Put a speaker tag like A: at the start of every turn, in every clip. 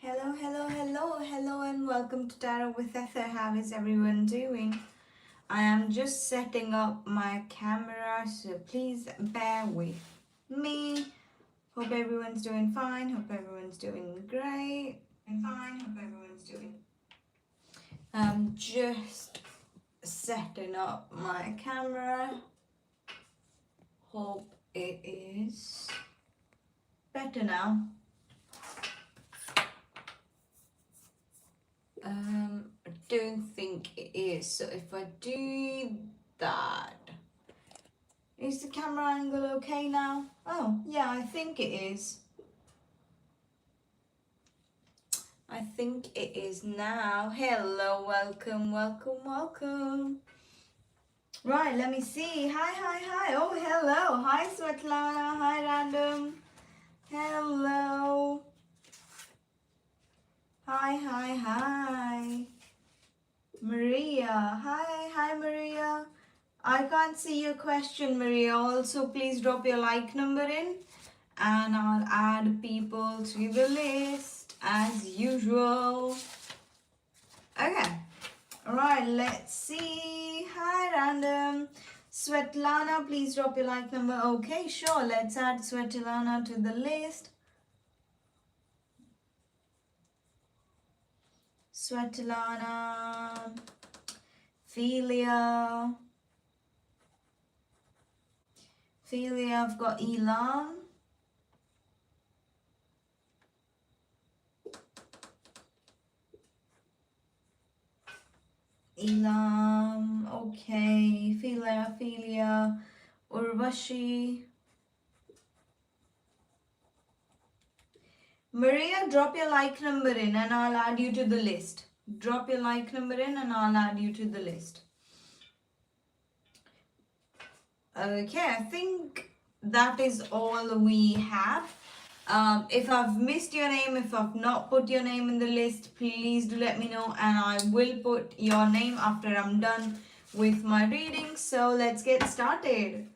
A: Hello, and welcome to Tarot with Ether. How is everyone doing? I am just setting up my camera, so please bear with me. Hope everyone's doing fine. Hope everyone's doing great. And fine. Hope everyone's doing. I'm just setting up my camera. Hope it is better now. I don't think it is. So if I do that, is the camera angle okay now? Oh, yeah, I think it is. I think it is now. Hello, welcome. Right, let me see. Hi. Oh, hello. Hi, Svetlana. Hi, Random. Hello. Hi. Maria. Hi, Maria. I can't see your question, Maria. Also, please drop your like number in and I'll add people to the list as usual. Okay. Alright, let's see. Hi, Random. Svetlana, please drop your like number. Okay, sure. Let's add Svetlana to the list. Svetlana. Philia, I've got Elan. Okay. Philia, Urvashi. Maria, drop your like number in and I'll add you to the list. Drop your like number in and I'll add you to the list. Okay, I think that is all we have. If I've missed your name, if I've not put your name in the list, please do let me know and I will put your name after I'm done with my reading. So let's get started.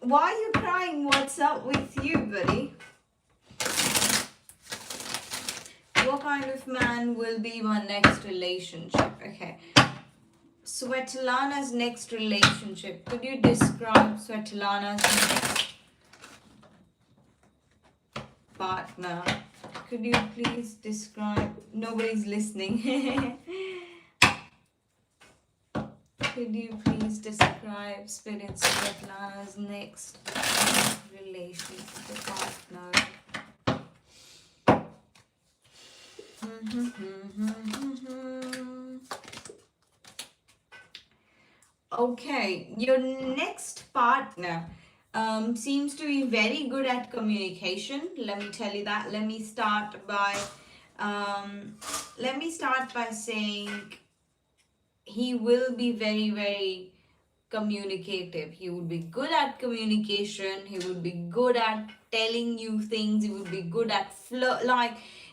A: Why are you crying? What's up with you, buddy? What kind of man will be my next relationship? Okay. Svetlana's next relationship. Could you describe Svetlana's next partner? Could you please describe? Nobody's listening. Could you please describe Spirit Svetlana's next relationship partner? Okay, your next partner seems to be very good at communication. Let me tell you that. Let me start by saying he will be very, very communicative. He would be good at communication. He would be good at telling you things. He would be good at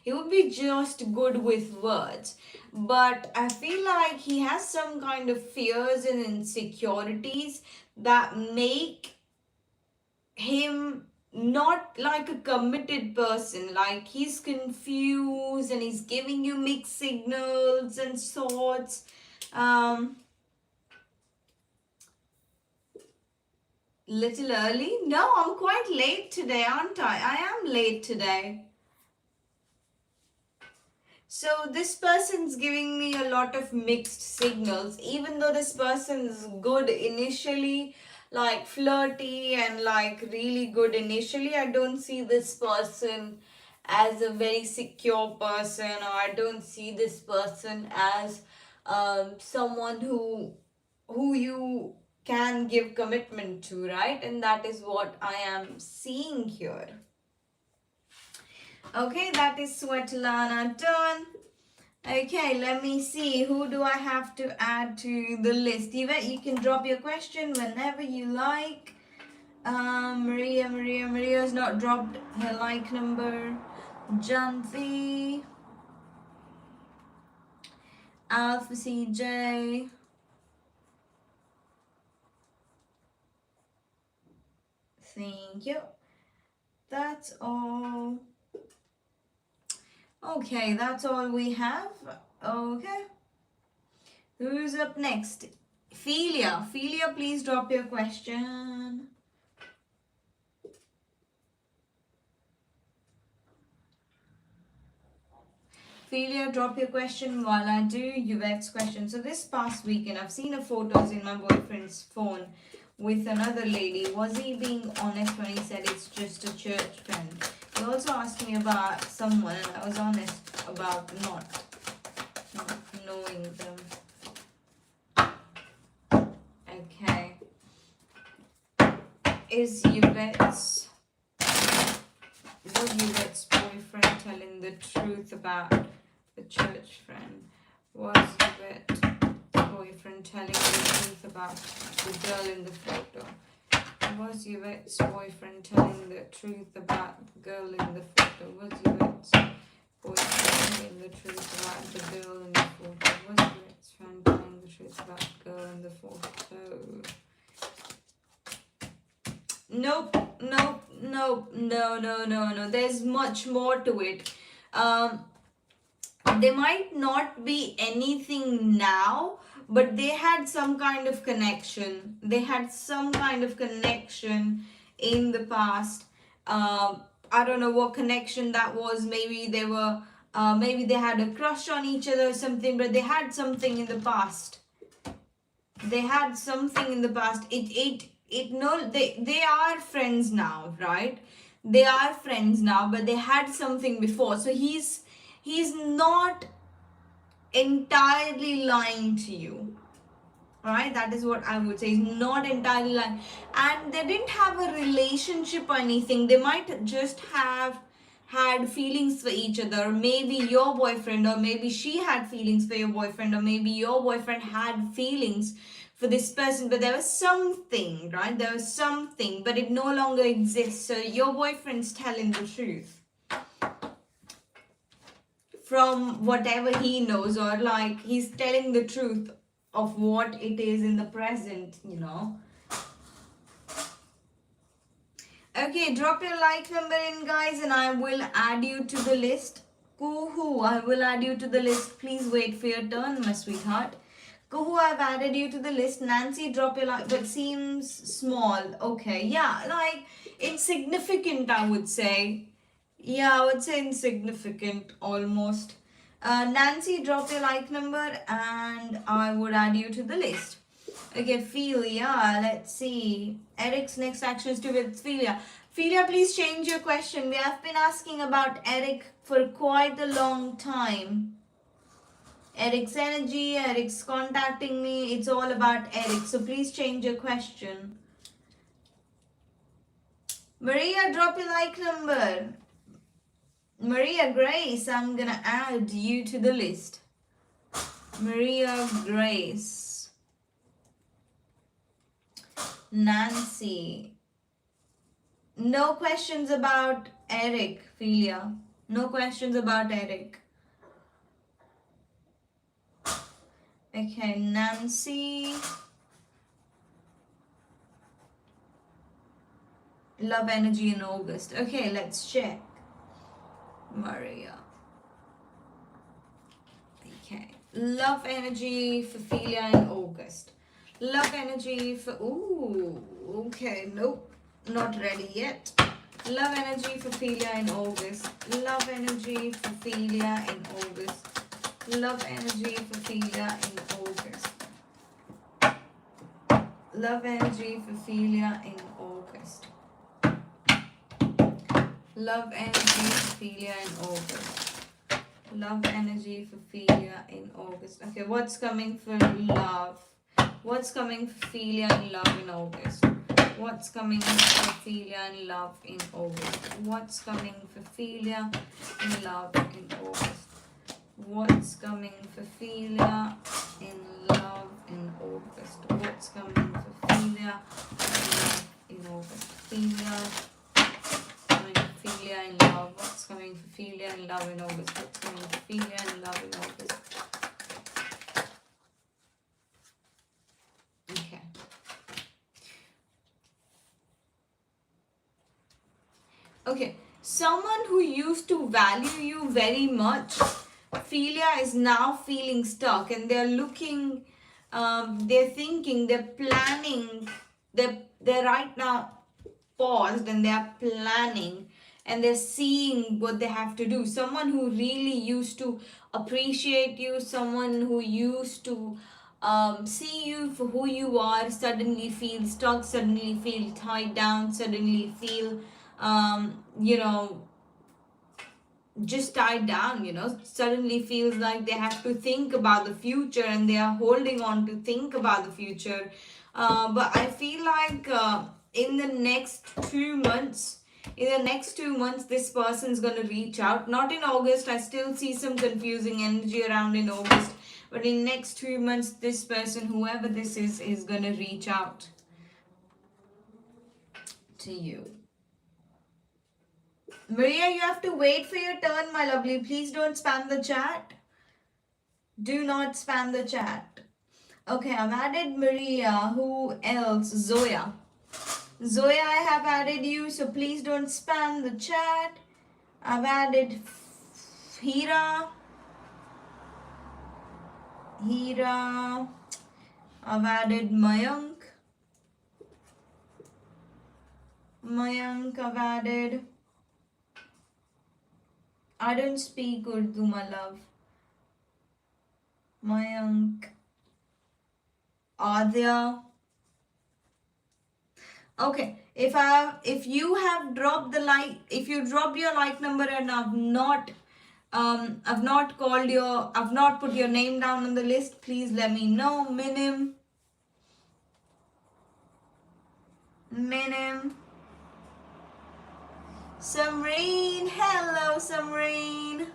A: he would be just good with words. But I feel like he has some kind of fears and insecurities that make him not like a committed person. Like he's confused and he's giving you mixed signals and sorts. Little early? No, I'm quite late today, aren't I? I am late today. So this person's giving me a lot of mixed signals. Even though this person's good initially, like flirty and like really good initially, I don't see this person as a very secure person, or I don't see this person as someone who you can give commitment to, right? And that is what I am seeing here. Okay, that is Svetlana done. Okay, let me see. Who do I have to add to the list? You can drop your question whenever you like. Maria's not dropped her like number. Janthi. Alpha CJ. Thank you. That's all. Okay, that's all we have. Okay. Who's up next? Philia. Philia, please drop your question. Philia, drop your question while I do Yvette's question. So this past weekend, I've seen a photos in my boyfriend's phone with another lady. Was he being honest when he said it's just a church friend? He also asked me about someone, and I was honest about not knowing them. Okay. Was Yvette's boyfriend telling the truth about the church friend? Was Yvette's boyfriend telling the truth about the girl in the photo? Was Yvette's boyfriend telling the truth about the girl in the photo? Was Yvette's boyfriend telling the truth about the girl in the photo? Was Yvette's friend telling the truth about the girl in the photo? Nope. No. There's much more to it. There might not be anything now, but they had some kind of connection. They had some kind of connection in the past. I don't know what connection that was. Maybe they were, maybe they had a crush on each other or something, but they had something in the past. They had something in the past. They are friends now, right? They are friends now, but they had something before. So he's not entirely lying to you, right? That is what I would say. He's not entirely lying, and they didn't have a relationship or anything. They might just have had feelings for each other. Maybe your boyfriend, or maybe she had feelings for your boyfriend, or maybe your boyfriend had feelings for this person, but there was something, right? There was something, but it no longer exists. So your boyfriend's telling the truth from whatever he knows, or like he's telling the truth of what it is in the present, you know. Okay, drop your like number in, guys, and I will add you to the list. Kuhu, I will add you to the list. Please wait for your turn, my sweetheart. Kuhu, I've added you to the list. Nancy, drop your like, but seems small. Okay, yeah, like insignificant, I would say. Yeah, I would say insignificant almost. Nancy, drop your like number and I would add you to the list. Okay, Philia, let's see. Eric's next action is to with Philia. Philia, please change your question. We have been asking about Eric for quite a long time. Eric's energy, Eric's contacting me. It's all about Eric. So please change your question. Maria, drop your like number. Maria Grace, I'm gonna add you to the list. Maria Grace. Nancy. No questions about Eric, Philia. No questions about Eric. Okay, Nancy. Love energy in August. Okay, let's check. Maria. Okay. Love energy for Philia in August. Love energy for... Ooh, okay, nope. Not ready yet. Love energy for Philia in August. Love energy for Philia in August. Love energy for Philia in August. Love energy for Philia in August. Love energy for Philia in August. Love energy for Philia in August. Okay, what's coming for love? What's coming for Philia in love in August? What's coming for Philia in love in August? What's coming for Philia in love in August? What's coming for Philia in love in August? What's coming for Philia in August? Philia in love. What's coming for Philia in love in August? What's coming for Philia in love in August? Okay. Okay, someone who used to value you very much, Philia, is now feeling stuck, and they're looking, they're thinking, they're planning, they're right now paused and they're planning and they're seeing what they have to do. Someone who really used to appreciate you, someone who used to see you for who you are, suddenly feel stuck, suddenly feel tied down, suddenly feel, you know, just tied down, suddenly feels like they have to think about the future and they are holding on to think about the future. But I feel like in the next 2 months, this person's gonna reach out. Not in August, I still see some confusing energy around in August. But in next 2 months, this person, whoever this is gonna reach out to you. Maria, you have to wait for your turn, my lovely. Please don't spam the chat. Do not spam the chat. Okay, I've added Maria. Who else? Zoya. Zoya, I have added you, so please don't spam the chat. I've added Hira. I've added Mayank. I've added. I don't speak Urdu, my love. Mayank. Adya. Okay, if you have dropped the like, if you dropped your like number and I've not put your name down on the list, please let me know. Minim. Samreen, hello Samreen.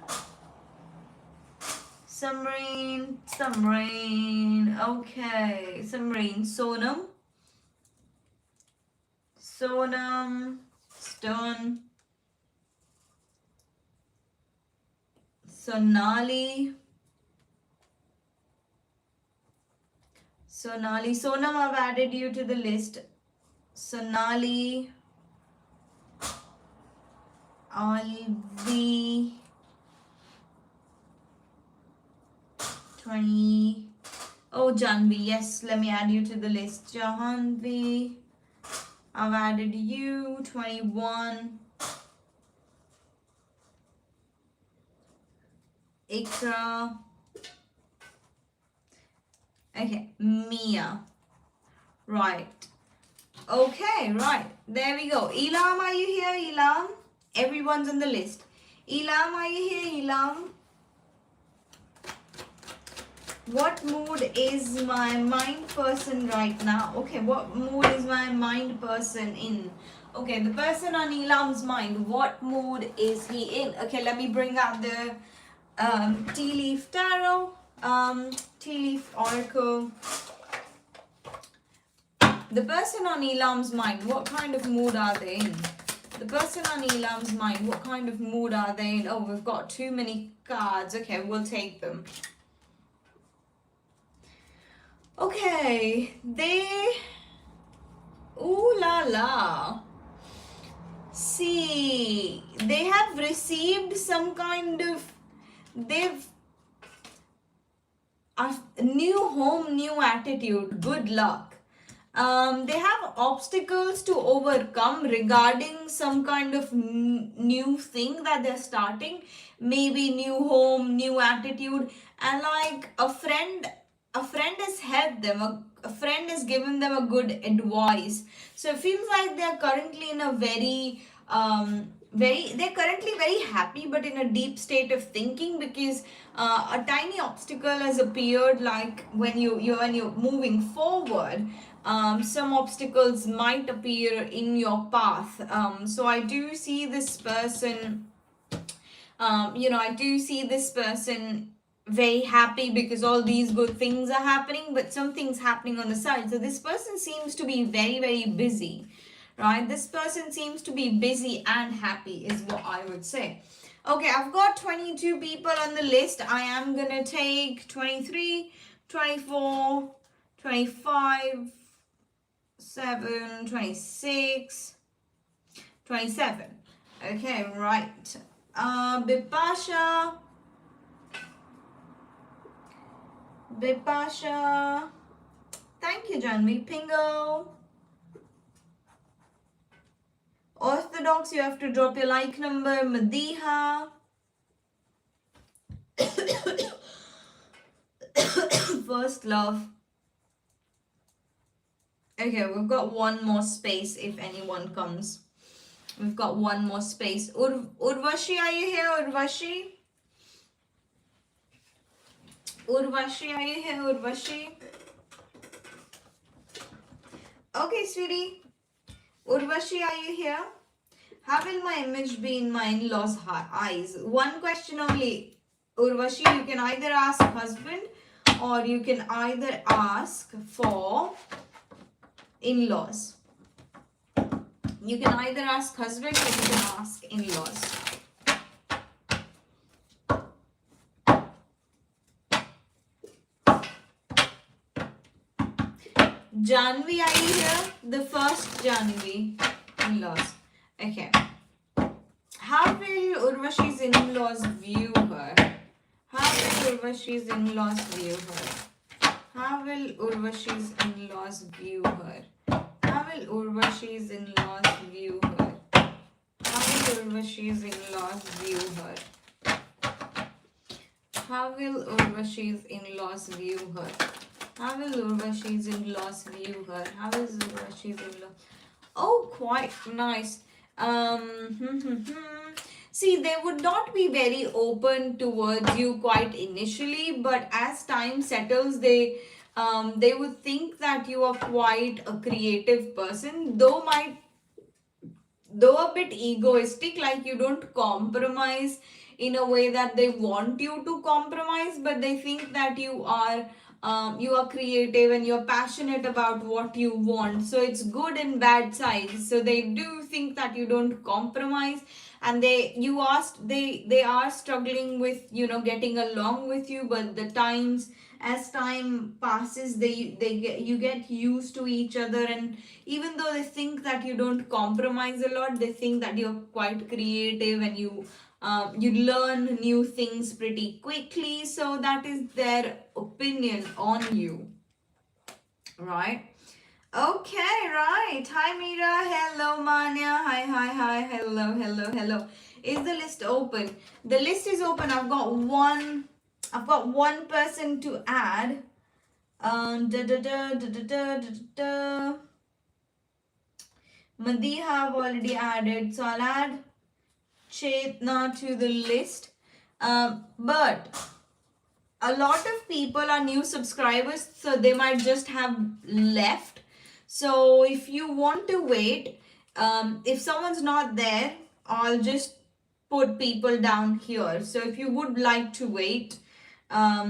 A: Okay, Samreen. Sonam, Stone, Sonali, Sonam, I've added you to the list. Sonali, Alvi, 20. Oh, Janvi, yes, let me add you to the list. Jahanvi, I've added you. 21. Ikra. Okay, Mia. Right. Okay, right. There we go. Elam, are you here, Elam? Everyone's on the list. Elam, are you here, Elam? What mood is my mind person right now? Okay, what mood is my mind person in? Okay, the person on Elam's mind, what mood is he in? Okay, let me bring out the Tea Leaf Tarot, Tea Leaf Oracle. The person on Elam's mind, what kind of mood are they in? The person on Elam's mind, what kind of mood are they in? Oh, we've got too many cards. Okay, we'll take them. Okay, ooh la la. See, they have received some kind of, a new home, new attitude, good luck. They have obstacles to overcome regarding some kind of new thing that they're starting, maybe new home, new attitude, and like a friend has helped them, a friend has given them a good advice. So it feels like they're currently in a they're currently very happy but in a deep state of thinking, because a tiny obstacle has appeared, like when you're moving forward, some obstacles might appear in your path. So I do see this person, I do see this person very happy because all these good things are happening, but something's happening on the side. So this person seems to be very, very busy, right? This person seems to be busy and happy is what I would say. Okay, I've got 22 people on the list. I am going to take 23, 24, 25, 7, 26, 27. Okay, right. Bipasha. Bipasha. Thank you, Janvi. Pingo. Orthodox, you have to drop your like number. Madiha. First love. Okay, we've got one more space if anyone comes. We've got one more space. Urvashi, are you here? Urvashi? Urvashi, are you here? Urvashi? Okay, sweetie. Urvashi, are you here? How will my image be in my in-laws' eyes? One question only. Urvashi, you can either ask husband or you can either ask for in-laws. You can either ask husband or you can ask in-laws. Janvi, are you here? The first Janvi in-laws. Okay. How will Urvashi's in-laws view her? How will Urvashi's in-laws view her? How will Urvashi's in-laws view her? How will Urvashi's in-laws view her? How will Urvashi's in-laws view her? How will Urvashi's in-laws view her? How will Urvashi's in-laws view her? How is Urvashi's in-laws? Oh, quite nice. See, they would not be very open towards you quite initially, but as time settles, they would think that you are quite a creative person, though a bit egoistic, like you don't compromise in a way that they want you to compromise, but they think that you are creative and you're passionate about what you want. So it's good and bad sides. So they do think that you don't compromise, and they are struggling with getting along with you, but as time passes, you get used to each other, and even though they think that you don't compromise a lot, they think that you're quite creative and you learn new things pretty quickly. So that is their opinion on you, right? Okay, right. Hi, Mira. Hello, Manya. Hi. Hello. Is the list open? The list is open. I've got one person to add. Da da da da da da da da. Madiha I've already added, so I'll add Chetna to the list. But a lot of people are new subscribers, so they might just have left. So if you want to wait, if someone's not there, I'll just put people down here. So if you would like to wait, a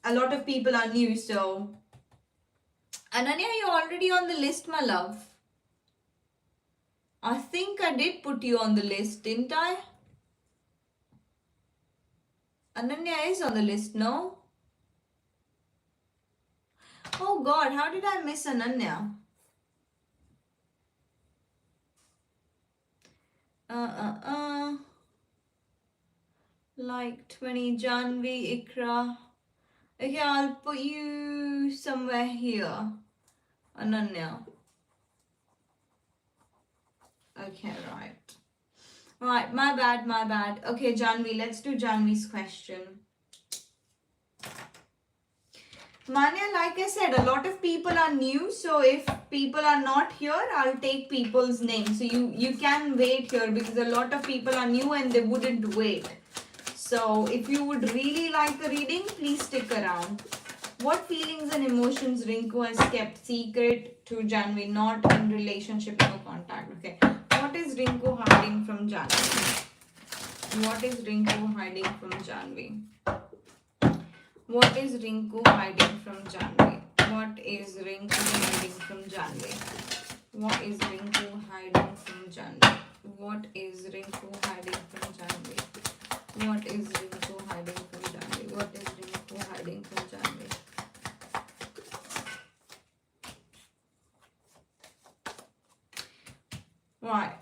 A: lot of people are new. So Ananya, you're already on the list, my love. I think I did put you on the list, didn't I? Ananya is on the list, no? Oh God, how did I miss Ananya? Like 20, Janvi, Ikra. Okay, I'll put you somewhere here. Ananya. Okay, right. Right, my bad. Okay, Janvi, let's do Janvi's question. Manya, like I said, a lot of people are new, so if people are not here, I'll take people's names. So you can wait here because a lot of people are new and they wouldn't wait. So if you would really like the reading, please stick around. What feelings and emotions Rinku has kept secret to Janvi, not in relationship or contact? Okay. What is Rinku hiding from Janvi? What is Rinku hiding from Janvi? What is Rinku hiding from Janvi? What is Rinku hiding from Janvi? What is Rinku hiding from Janvi? What is Rinku hiding from Janvi? What is Rinku hiding from Janvi? What is Rinku hiding from Janvi? Right.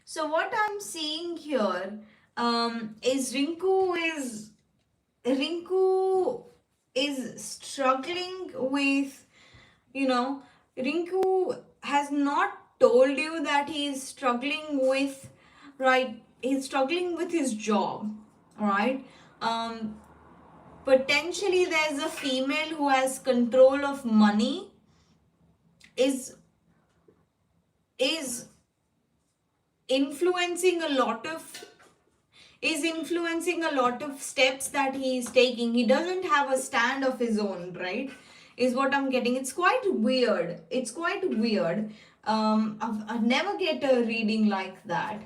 A: So what I'm seeing here is Rinku is struggling with, you know, Rinku has not told you that he is struggling with, right? He's struggling with his job, right? Um, Potentially there's a female who has control of money, is is influencing a lot of steps that he is taking. He doesn't have a stand of his own, right? Is what I'm getting. It's quite weird. I've never get a reading like that.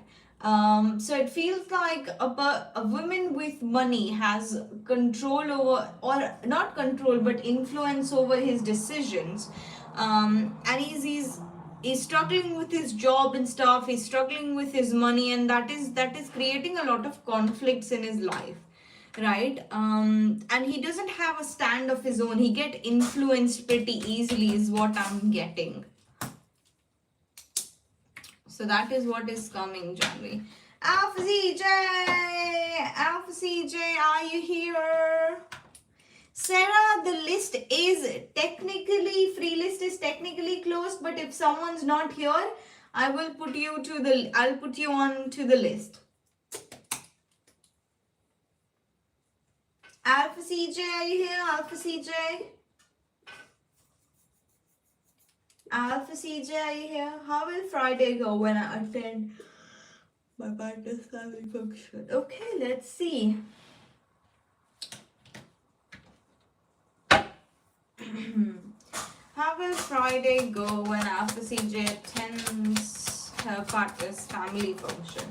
A: So it feels like a woman with money has control over, or not control, but influence over his decisions. And he's struggling with his job and stuff. He's struggling with his money, and that is creating a lot of conflicts in his life, right? And he doesn't have a stand of his own. He get influenced pretty easily, is what I'm getting. So that is what is coming, Janvi. Alpha CJ, are you here? Sarah, the list is technically, free list is technically closed, but if someone's not here, I'll put you on to the list. Alpha CJ, are you here? Alpha CJ, are you here? How will Friday go when I attend my partner's family function? Okay, let's see. How will Friday go when Alpha CJ attends her partner's family function?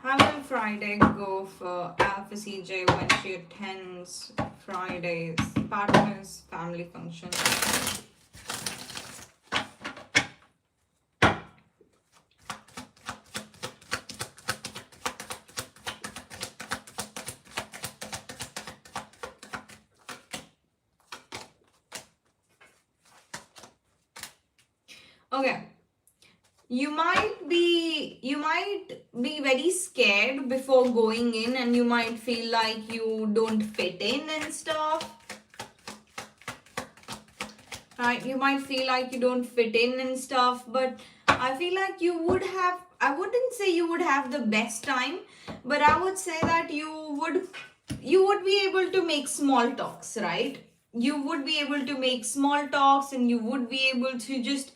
A: How will Friday go for Alpha CJ when she attends Friday's partner's family function? Okay. You might be very scared before going in, and you might feel like you don't fit in and stuff. Right? You might feel like you don't fit in and stuff, but I feel like I wouldn't say you would have the best time, but I would say that you would be able to make small talks, right? You would be able to make small talks, and you would be able to just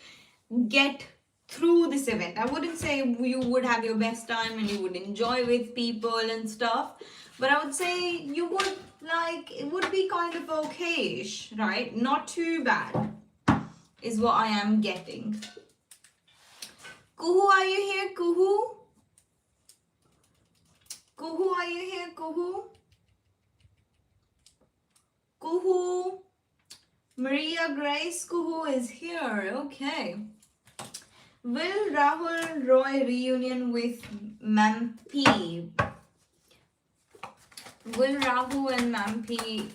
A: get through this event. I wouldn't say you would have your best time and you would enjoy with people and stuff, but I would say you would, like, it would be kind of okay-ish, right? Not too bad is what I am getting. Kuhu, are you here? Kuhu, are you here? Kuhu, Maria Grace, Kuhu is here. Okay. Will Rahul Roy reunion with Mampi? Will Rahu and Mampi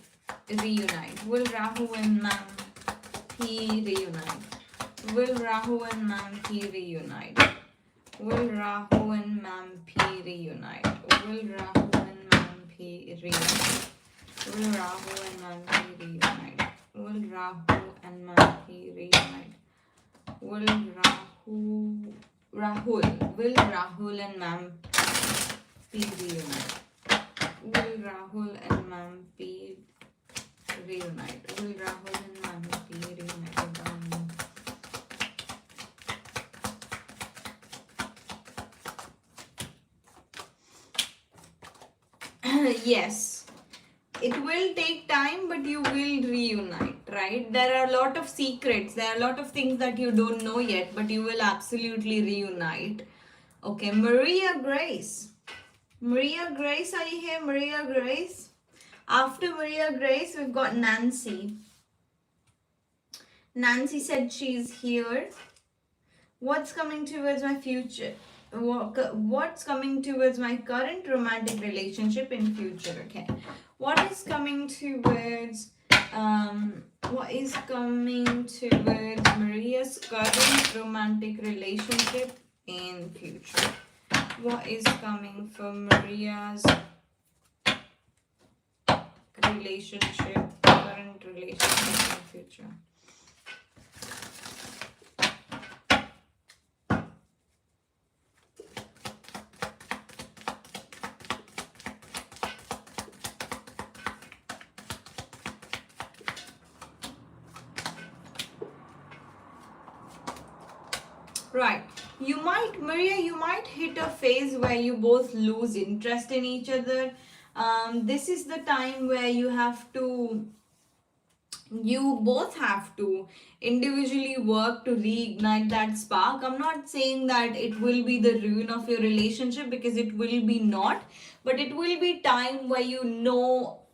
A: reunite? Will Rahu and Mampi reunite? Will Rahu and Mampi reunite? Will Rahu and Mampi reunite? Will Rahu and Mampi reunite? Will Rahu and Mampi reunite? Will Rahu and Mampi reunite? Will Rahul and Mampi reunite? Will Rahul and Mampi reunite? Will Rahul and Mampi reunite? Yes, it will take time, but you will reunite, right? There are a lot of secrets, there are a lot of things that you don't know yet, but you will absolutely reunite. Okay, Maria Grace, are you here? Maria Grace. After Maria Grace, we've got Nancy. Nancy said she's here. What's coming towards my future? What's coming towards my current romantic relationship in future? Okay. What is coming towards What is coming towards Maria's current romantic relationship in future? What is coming for Maria's relationship, current relationship in future? Right. Maria, you might hit a phase where you both lose interest in each other. This is the time where you both have to individually work to reignite that spark. I'm not saying that it will be the ruin of your relationship, because it will be not, but it will be time where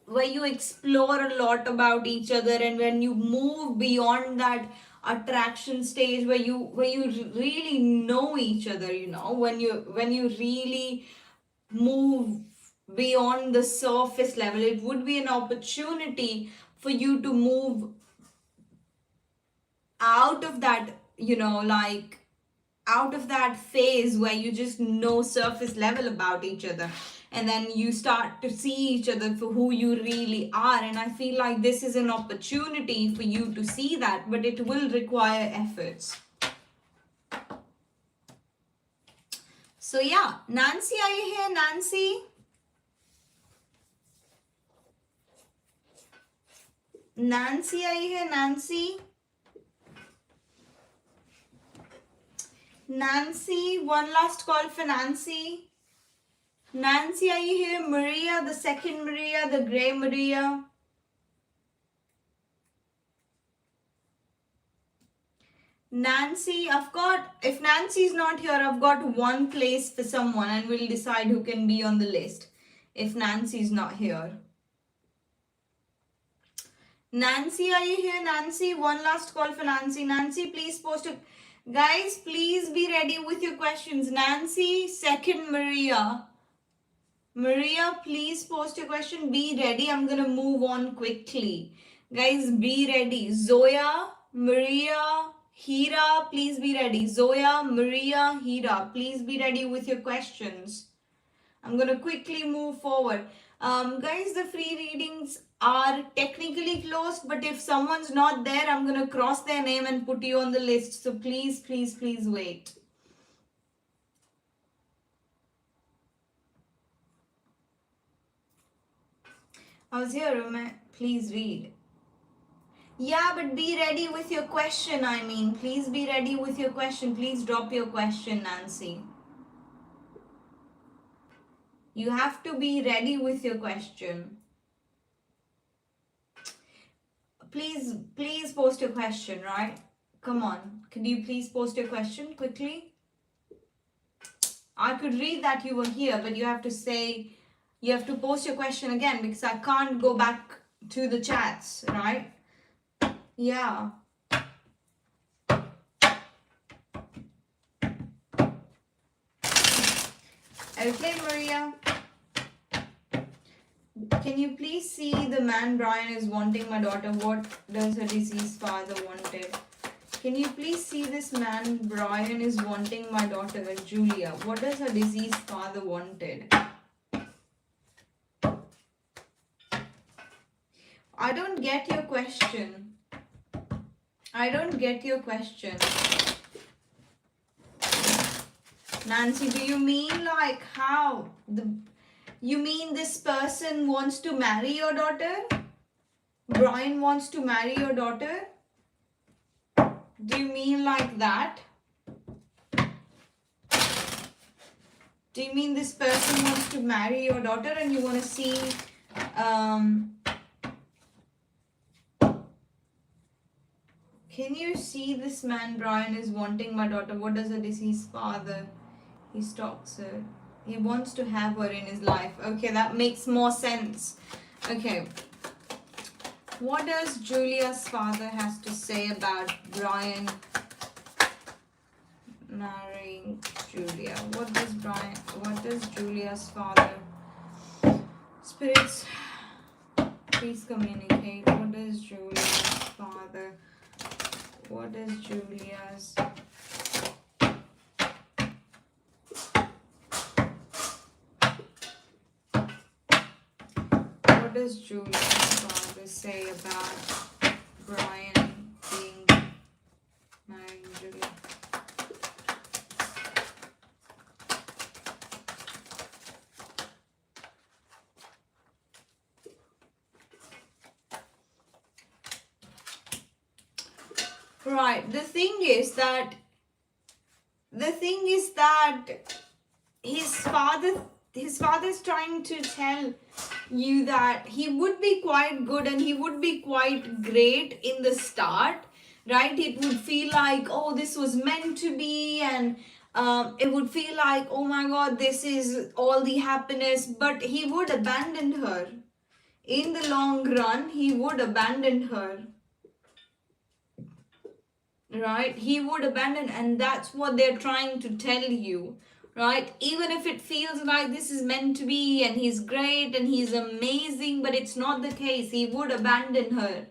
A: where you explore a lot about each other, and when you move beyond that attraction stage where you really know each other, when you really move beyond the surface level. It would be an opportunity for you to move out of that, out of that phase where you just know surface level about each other, and then you start to see each other for who you really are. And I feel like this is an opportunity for you to see that, but it will require efforts. So yeah, Nancy, are you here, Nancy? Nancy, are you here, Nancy? Nancy, one last call for Nancy. Nancy, are you here? Maria, the second Maria, the gray Maria. Nancy, if Nancy's not here, I've got one place for someone, and we'll decide who can be on the list if Nancy's not here. Nancy, are you here? Nancy, one last call for Nancy. Nancy, please post it. Guys, please be ready with your questions. Nancy, second Maria. Maria, please post your question. Be ready. I'm going to move on quickly. Guys, be ready. Zoya, Maria, Hira, please be ready. Zoya, Maria, Hira, please be ready with your questions. I'm going to quickly move forward. Guys, the free readings are technically closed, but if someone's not there, I'm going to cross their name and put you on the list. So please, please, please wait. I was here, please read. Yeah, but be ready with your question, Please be ready with your question. Please drop your question, Nancy. You have to be ready with your question. Please post your question, right? Come on. Could you please post your question quickly? I could read that you were here, but you have to post your question again, because I can't go back to the chats, right? Yeah. Okay, Maria. Can you please see the man Brian is wanting my daughter? What does her deceased father wanted? Can you please see this man Brian is wanting my daughter, Julia? What does her deceased father wanted? I don't get your question. I don't get your question. Nancy, do you mean like how? You mean this person wants to marry your daughter? Brian wants to marry your daughter? Do you mean like that? Do you mean this person wants to marry your daughter and you want to see can you see this man Brian is wanting my daughter? What does a deceased father? He stalks her. He wants to have her in his life. Okay, that makes more sense. Okay. What does Julia's father has to say about Brian marrying Julia? What does Julia's father? Spirits, please communicate. What does Julia's father What is Julia's? What does Julia's father say about Brian being marrying Julia? Right. The thing is that his father's trying to tell you that he would be quite good and he would be quite great in the start, right? It would feel like, oh, this was meant to be, and it would feel like, oh my god, this is all the happiness, but he would abandon her. In the long run, he would abandon her. Right? He would abandon, and that's what they're trying to tell you. Right? Even if it feels like this is meant to be and he's great and he's amazing, but it's not the case. He would abandon her.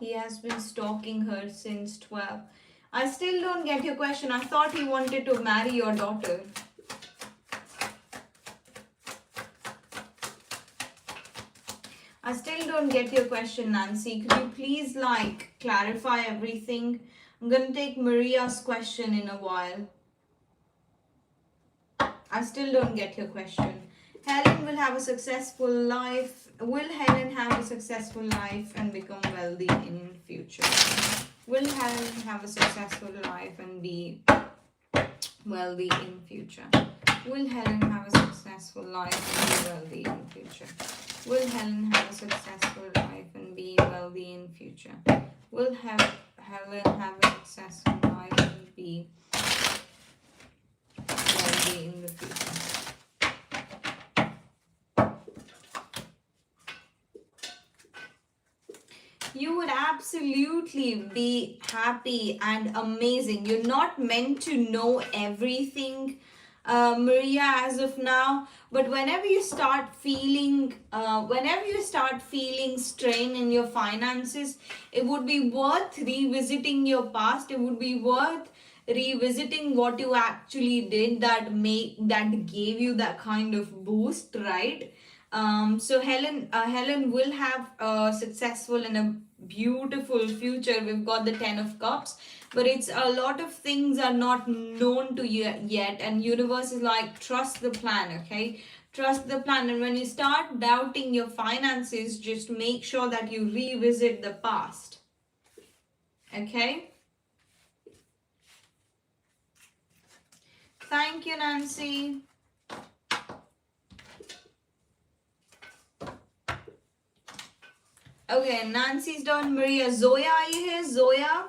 A: He has been stalking her since 12. I still don't get your question. I thought he wanted to marry your daughter. I still don't get your question, Nancy. Could you please clarify everything? I'm going to take Maria's question in a while. I still don't get your question. Helen will have a successful life. Will Helen have a successful life and become wealthy in future? Will Helen have a successful life and be wealthy in future? Will Helen have a successful life and be wealthy in future? Will Helen have a successful life and be wealthy in future? Will Helen have a successful life and be wealthy in the future? You would absolutely be happy and amazing. You're not meant to know everything, Maria, as of now. But whenever you start feeling strain in your finances, it would be worth revisiting your past. It would be worth revisiting what you actually did that gave you that kind of boost, right? So Helen will have a successful and a beautiful future. We've got the 10 of cups, but it's a lot of things are not known to you yet, and universe is like, trust the plan, okay? Trust the plan. And when you start doubting your finances, just make sure that you revisit the past, okay? Thank you, Nancy. Okay, Nancy's done. Maria. Zoya, are you here? Zoya?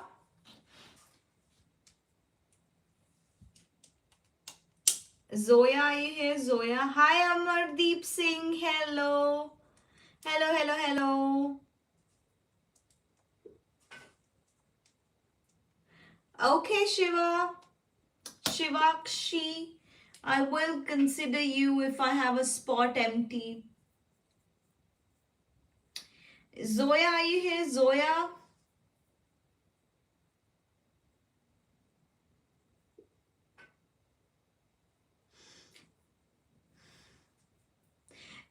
A: Zoya, are you here? Zoya. Hi, Amardeep Singh. Hello. Hello, hello, hello. Okay, Shiva. Shivakshi. I will consider you if I have a spot empty. Zoya, are you here? Zoya?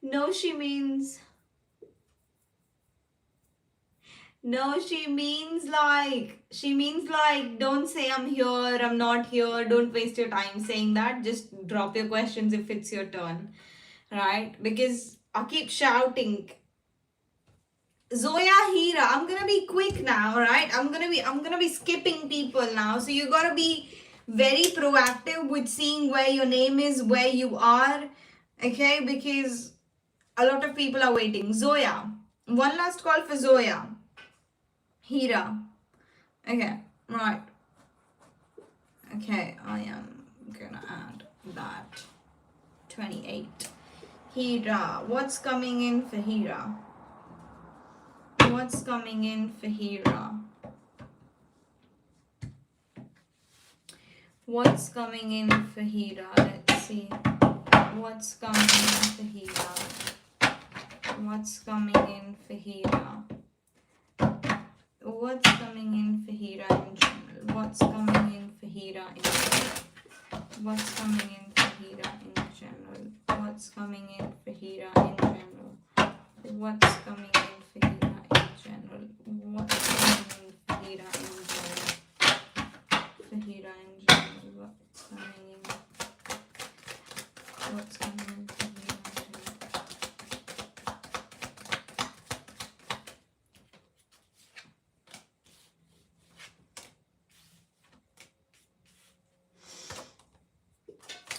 A: No, she means don't say I'm here, I'm not here. Don't waste your time saying that. Just drop your questions if it's your turn, right? Because I keep shouting. Zoya, Hira, I'm gonna be quick now, right? I'm gonna be skipping people now. So you gotta be very proactive with seeing where your name is, where you are, okay? Because a lot of people are waiting. Zoya, one last call for Zoya. Hira, okay, right. Okay, I am gonna add that. 28. Hira, what's coming in for Hira? What's coming in for Hira? What's coming in for Hira? Let's see. What's coming in for Hira? What's coming in for Hira? What's coming in for Hira in general? What's coming in for Hira in general? What's coming in for Hira in general? What's coming in for Hira in general? What's coming in for Hira in general? What's coming in for Hira in general? For Hira in general, what's coming in? What's coming in for Hira in general?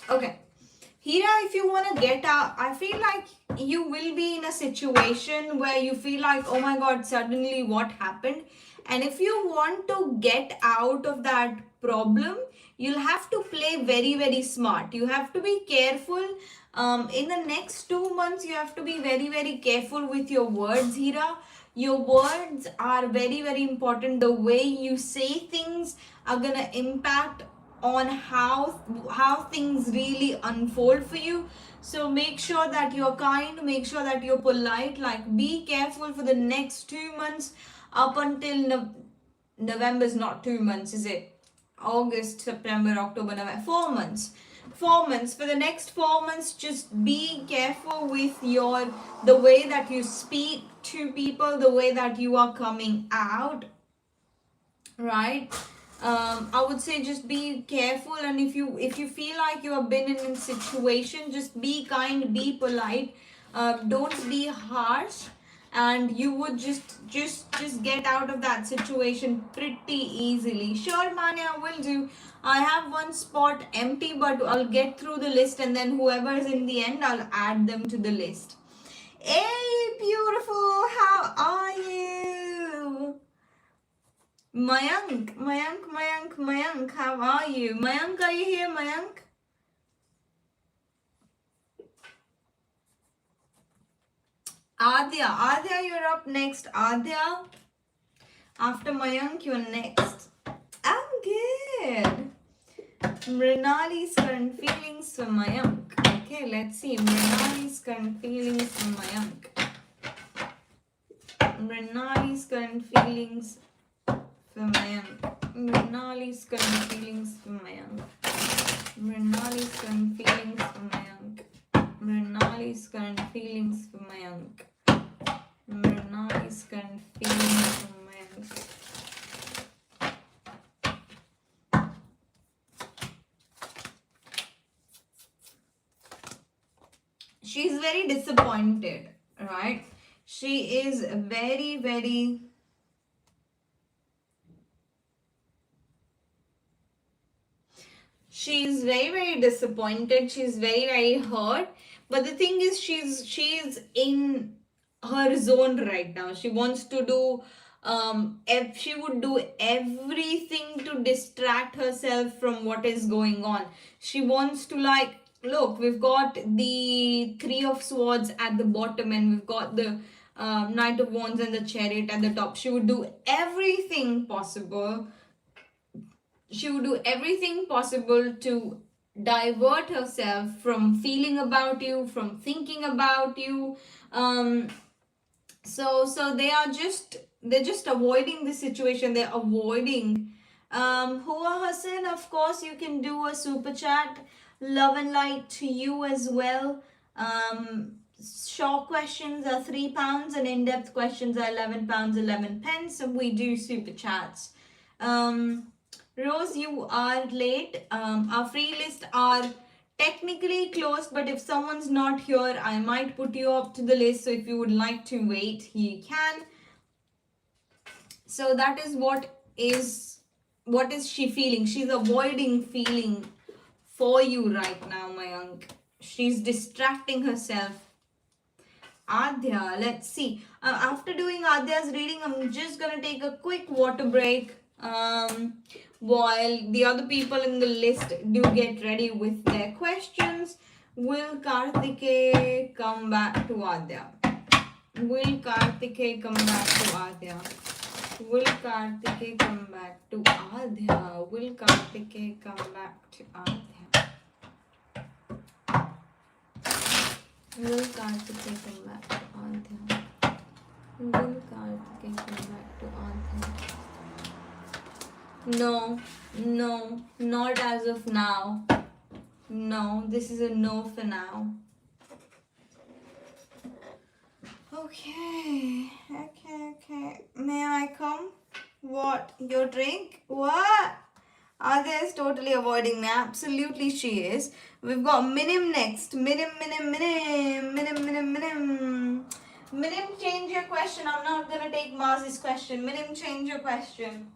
A: Okay, Hira, if you want to get out, I feel like you will be in a situation where you feel like, oh my god, suddenly what happened? And if you want to get out of that problem, you'll have to play very, very smart. You have to be careful. In the next 2 months, you have to be very, very careful with your words, Hira. Your words are very, very important. The way you say things are gonna impact on how things really unfold for you. So make sure that you're kind, make sure that you're polite. Like, be careful for the next 2 months up until November is not 2 months, is it? August, September, October, November, 4 months. 4 months. For the next 4 months, just be careful with the way that you speak to people, the way that you are coming out, right? I would say just be careful, and if you feel like you have been in a situation, just be kind, be polite, don't be harsh, and you would just get out of that situation pretty easily. Sure, Manya, will do. I have one spot empty, but I'll get through the list, and then whoever is in the end, I'll add them to the list. Hey, beautiful, how are you? Mayank, how are you? Mayank, are you here, Mayank? Adya, you're up next. Adya, after Mayank, you're next. I'm good. Mrinali's current feelings for Mayank. Okay, let's see. Mrinali's current feelings for Mayank. Mrinali's current feelings for Mayank. Mrinali's current feelings for Mayank. Mrinali's current feelings for Mayank. Mrinali's current feelings for Mayank. Mrinali's current feelings for Mayank. She's very disappointed, right? She is very, very... She's very, very disappointed. She's very, very hurt. But the thing is, she's in her zone right now. She wants to do... if she would do everything to distract herself from what is going on. She wants to, like, look, we've got the Three of Swords at the bottom, and we've got the Knight of Wands and the Chariot at the top. She would do everything possible. She would do everything possible to divert herself from feeling about you, from thinking about you. So they're just avoiding the situation. They're avoiding. Hua Hassan, of course, you can do a super chat. Love and light to you as well. Short questions are £3 and in-depth questions are £11 11 pence. So we do super chats. Rose, you are late. Our free list are technically closed, but if someone's not here, I might put you up to the list. So if you would like to wait, you can. So that is what is she feeling? She's avoiding feeling for you right now, Mayank. She's distracting herself. Adya, let's see. After doing Adya's reading, I'm just gonna take a quick water break. While the other people in the list do get ready with their questions. Will Karthike come back to Adya? Will Karthike come back to Adya? Will Karthike come back to Adya? will Kartikeya come back to Adhya? Will Kartikeya come back to Adhya? Will Kartikeya come back to Adhya? No, no, not as of now. No, this is a no for now. Okay. May I come? What? Your drink? What? Adya is totally avoiding me. Absolutely she is. We've got Minim next. Minim. Minim, change your question. I'm not gonna take Maz's question. Minim, change your question.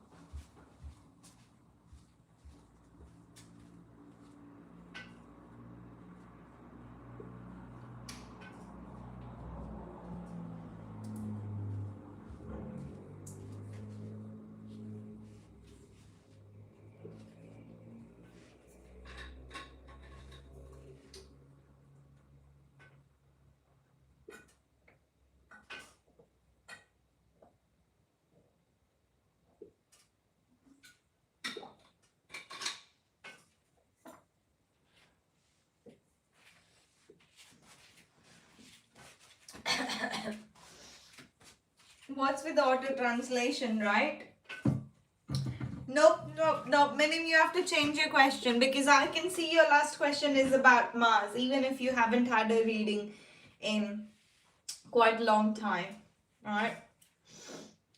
A: What's with auto translation, right? Nope. Minim, you have to change your question because I can see your last question is about Mars, even if you haven't had a reading in quite a long time. Alright?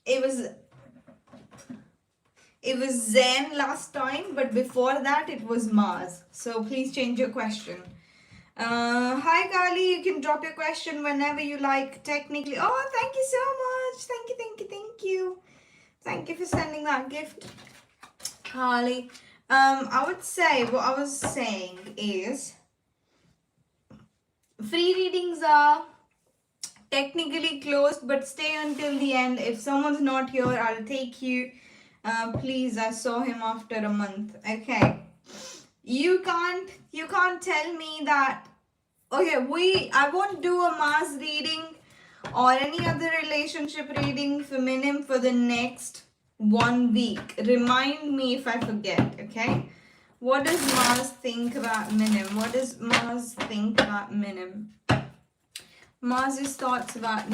A: It was Zen last time, but before that it was Mars. So please change your question. Hi Kali, you can drop your question whenever you like. Technically, oh, thank you so much. Thank you. Thank you for sending that gift, Kali. I would say what I was saying is free readings are technically closed, but stay until the end. If someone's not here, I'll take you. Please, I saw him after a month. Okay. You can't tell me that. Okay, I won't do a Mars reading or any other relationship reading for Minim for the next 1 week. Remind me if I forget, okay? What does Mars think about Minim? Mars's thoughts about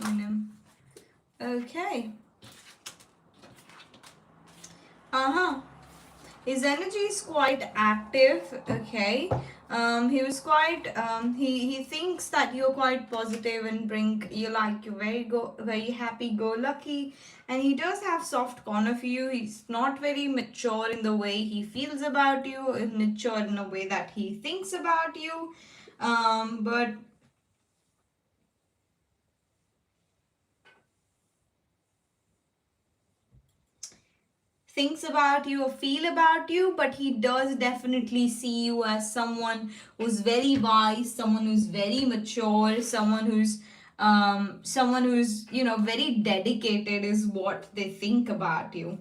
A: Minim. Okay. His energy is quite active, okay. He was quite he thinks that you're quite positive and you're very happy go lucky, and he does have soft corner for you. He's not very mature in the way he feels about you, mature in a way that he thinks about you, but thinks about you or feel about you, but he does definitely see you as someone who's very wise, someone who's very mature, someone who's very dedicated is what they think about you.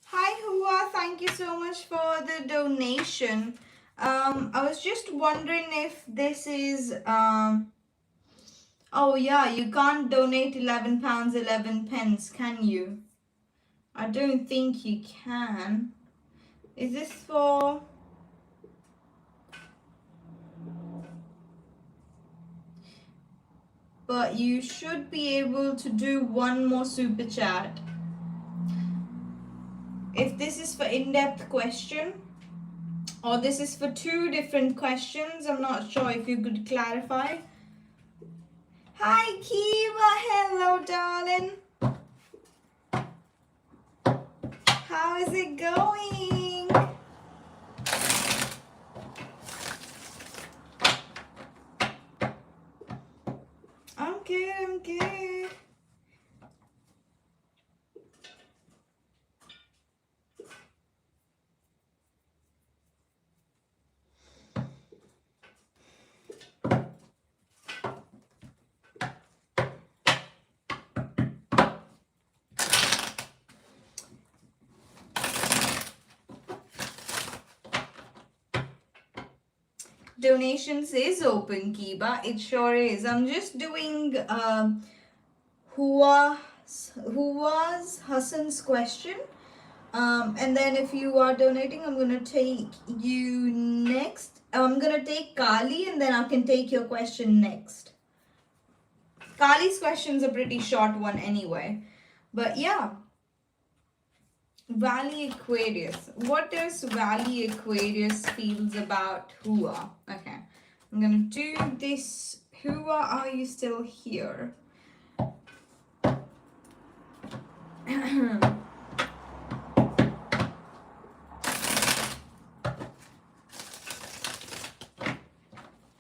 A: Hi Hua, thank you so much for the donation. I was just wondering if this is oh yeah, you can't donate £11 11 pence, can you? I don't think you can. Is this for... But you should be able to do one more super chat. If this is for in-depth question, or this is for 2 different questions, I'm not sure if you could clarify. Hi Kiva, hello darling. How is it going? I'm good. Donations is open, Kiba. It sure is. I'm just doing who was Hassan's question. And then if you are donating, I'm gonna take you next. I'm gonna take Kali, and then I can take your question next. Kali's question's a pretty short one anyway. But yeah. Valley Aquarius. What does Valley Aquarius feels about Hua? Okay. I'm gonna do this. Hua, are you still here?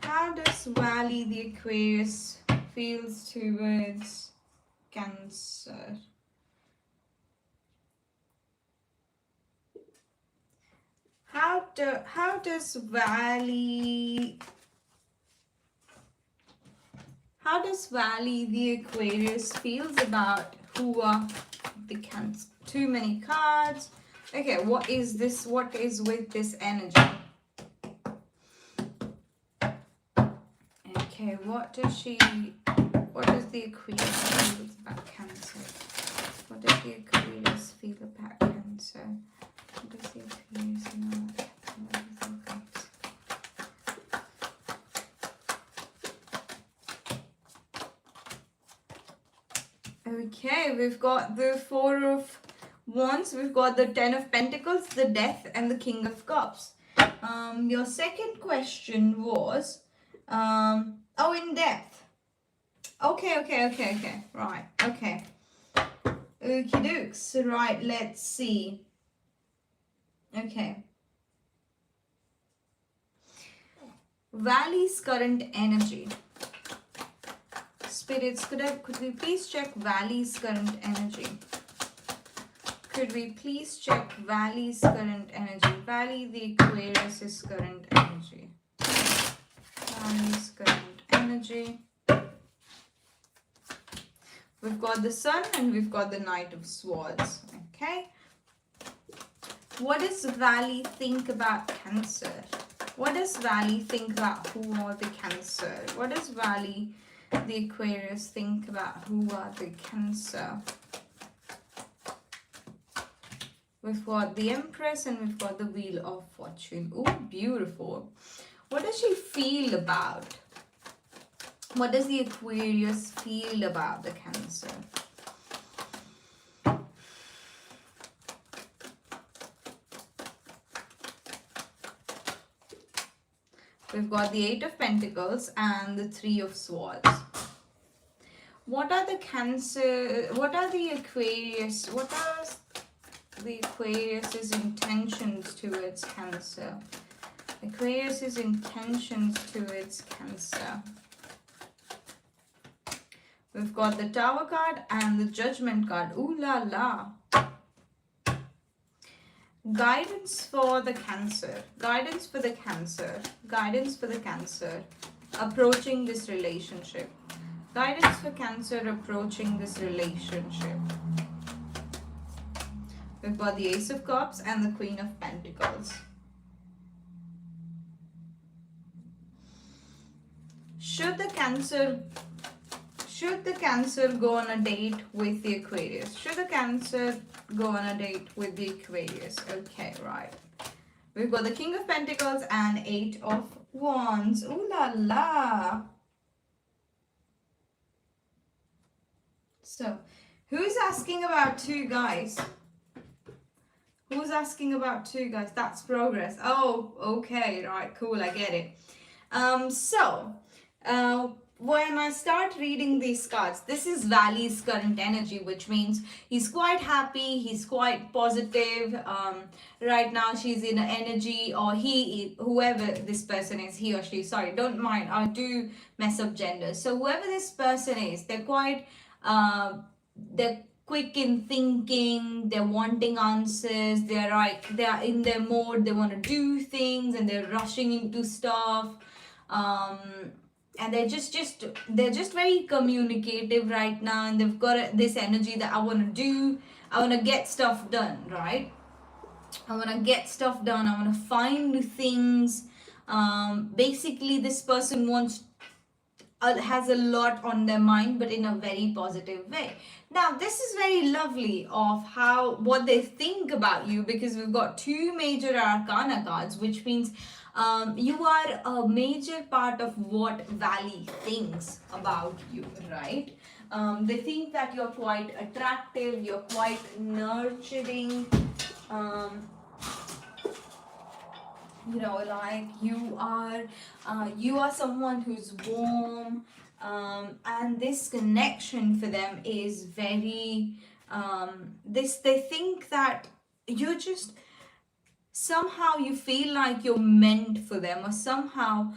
A: How does Valley the Aquarius feels towards Cancer? How does Valley the Aquarius feels about Hua the Cancer? Too many cards. Okay, what is this? What is with this energy? Okay, what does the Aquarius feel about Cancer? What does the Aquarius feel about Cancer? What does the Aquarius know about Cancer? Okay, we've got the Four of Wands, we've got the Ten of Pentacles, the Death, and the King of Cups. Your second question was, in depth. Okay. Right, okay. Okie dokes. Right, let's see. Okay. Valley's current energy. Spirits, could we please check Valley's current energy? Could we please check Valley's current energy? Valley the Aquarius's current energy. Valley's current energy. We've got the Sun and we've got the Knight of Swords. Okay. What does Valley think about Cancer? What does Valley think about who are the Cancer? What does Valley the Aquarius think about who are the Cancer? We've got the Empress and we've got the Wheel of Fortune. Oh, beautiful. What does she feel about? What does the Aquarius feel about the Cancer? We've got the Eight of Pentacles and the Three of Swords. What are the Aquarius's intentions towards Cancer? Aquarius's intentions towards Cancer. We've got the Tower card and the Judgment card. Ooh la la. Guidance for the Cancer. Guidance for the Cancer. Guidance for the Cancer. Approaching this relationship. Guidance for Cancer approaching this relationship. We've got the Ace of Cups and the Queen of Pentacles. Should the Cancer go on a date with the Aquarius? Should the Cancer go on a date with the Aquarius? Okay, right. We've got the King of Pentacles and Eight of Wands. Ooh la la. So, who's asking about two guys? Who's asking about two guys? That's progress. Oh, okay, right, cool, I get it. When I start reading these cards, this is Valley's current energy, which means he's quite happy, he's quite positive. Right now she's in an energy, or whoever this person is, he or she, sorry, don't mind, I do mess up genders. So whoever this person is, they're quite, they're quick in thinking, they're wanting answers, they're in their mode, they want to do things and they're rushing into stuff. And they're just very communicative right now, and they've got this energy that I want to get stuff done, right? I want to get stuff done, I want to find new things, Basically, this person has a lot on their mind, but in a very positive way. Now, this is very lovely of how what they think about you, because we've got two major arcana cards, which means you are a major part of what Valley thinks about you, right? They think that you're quite attractive, you're quite nurturing. Um, like you are someone who's warm, and this connection for them is very this they think that you're just somehow you feel like you're meant for them, or somehow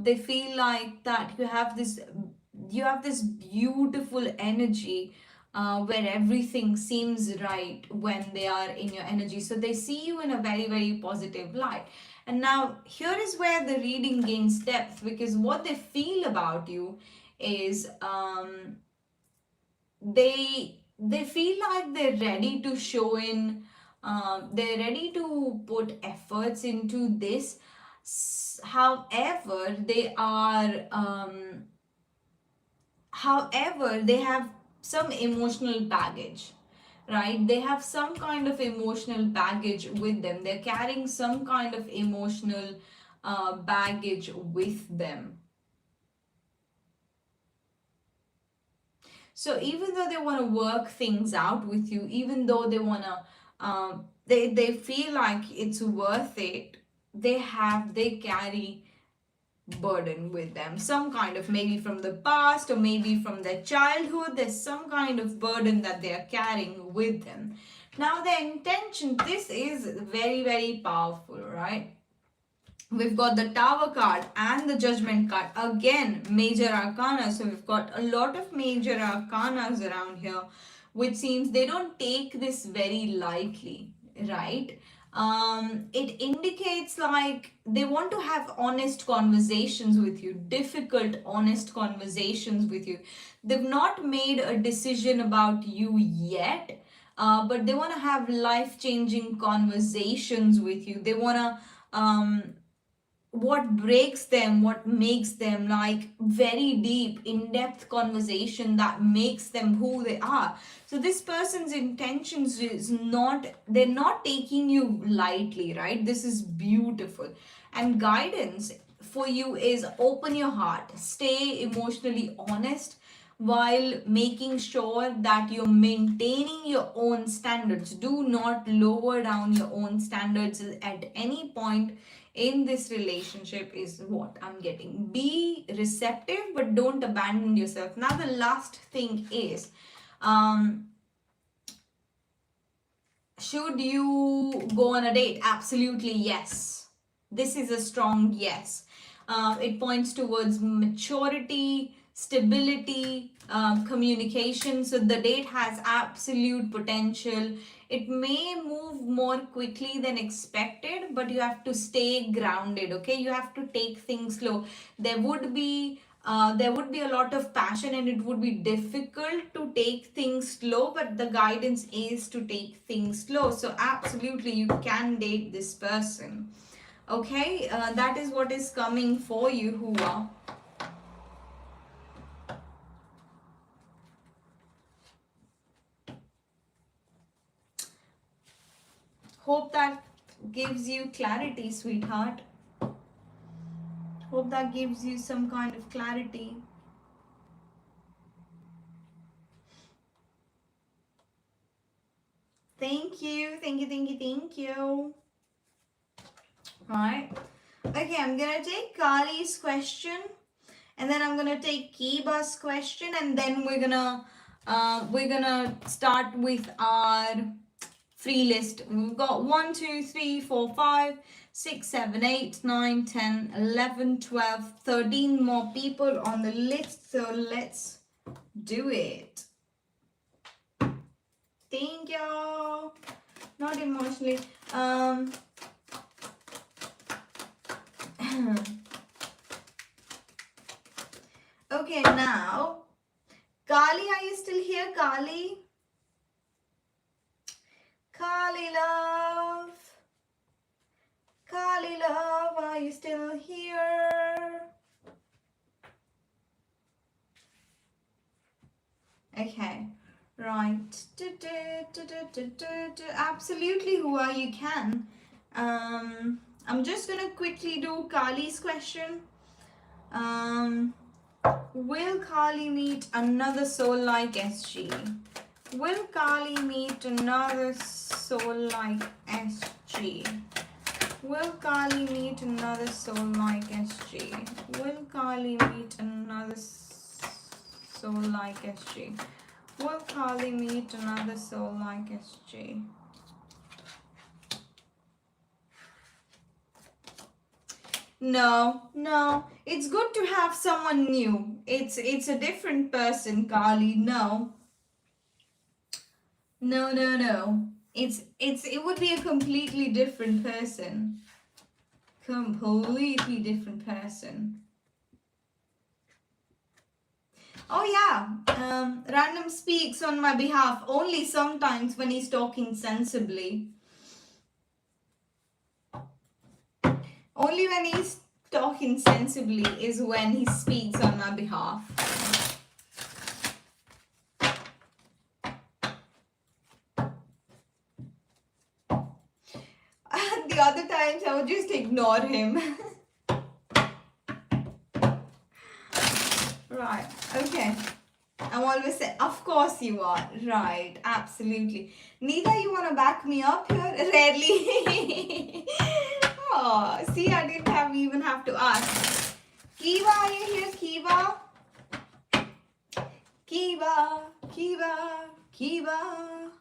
A: they feel like that you have this beautiful energy, where everything seems right when they are in your energy. So they see you in a very, very positive light. And now here is where the reading gains depth, because what they feel about you is they feel like they're ready to show in, they're ready to put efforts into this. However, they have some emotional baggage, right? They have some kind of emotional baggage with them. They're carrying some kind of emotional baggage with them. So even though they want to work things out with you, even though they want to, they feel like it's worth it, they carry burden with them, some kind of, maybe from the past or maybe from their childhood. There's some kind of burden that they are carrying with them. Now their intention, this is very, very powerful, right? We've got the Tower card and the Judgment card. Again, major arcana. So we've got a lot of major arcanas around here, which seems they don't take this very lightly, right? It indicates like they want to have honest conversations with you, difficult, honest conversations with you. They've not made a decision about you yet, but they want to have life-changing conversations with you. They want to what breaks them, what makes them, like very deep, in-depth conversation that makes them who they are. So this person's intentions is not, they're not taking you lightly, right? This is beautiful. And guidance for you is open your heart, stay emotionally honest, while making sure that you're maintaining your own standards. Do not lower down your own standards at any point in this relationship, is what I'm getting. Be receptive, but don't abandon yourself. Now the last thing is, should you go on a date? Absolutely yes. This is a strong yes. It points towards maturity, stability, communication. So the date has absolute potential. It may move more quickly than expected, but you have to stay grounded, okay? You have to take things slow. There would be a lot of passion, and it would be difficult to take things slow, but the guidance is to take things slow. So absolutely you can date this person, okay? That is what is coming for you, Hua. Hope that gives you clarity, sweetheart. Hope that gives you some kind of clarity. Thank you, thank you, thank you, thank you. Alright. Okay, I'm gonna take Kali's question, and then I'm gonna take Kiba's question, and then we're gonna start with our free list. We've got 1, 2, 3, 4, 5, 6, 7, 8, 9, 10, 11, 12, 13 more people on the list. So let's do it. Thank you. Not emotionally. Okay, now, Kali, are you still here, Kali? Kali love. Kali love, are you still Okay. Right. Absolutely, Hua, you can. I'm just gonna quickly do Kali's question. Um, will Kali meet another soul like SG? Will Kali meet another soul like SG? Will Kali meet another soul like SG? Will Kali meet another soul like SG? Will Kali meet another soul like SG? No, no. It's good to have someone new. It's a different person, Kali. No. No, no, no. It would be a completely different person. Completely different person. Oh yeah. Random speaks on my behalf only sometimes when he's talking sensibly. Only when he's talking sensibly is when he speaks on my behalf. The other times I would just ignore him. Right, okay. I'm always saying, of course you are. Right, absolutely. Nita, you want to back me up here? Rarely. Oh, see, I didn't even have to ask. Kiva, are you here, Kiva? Kiva, Kiva, Kiva.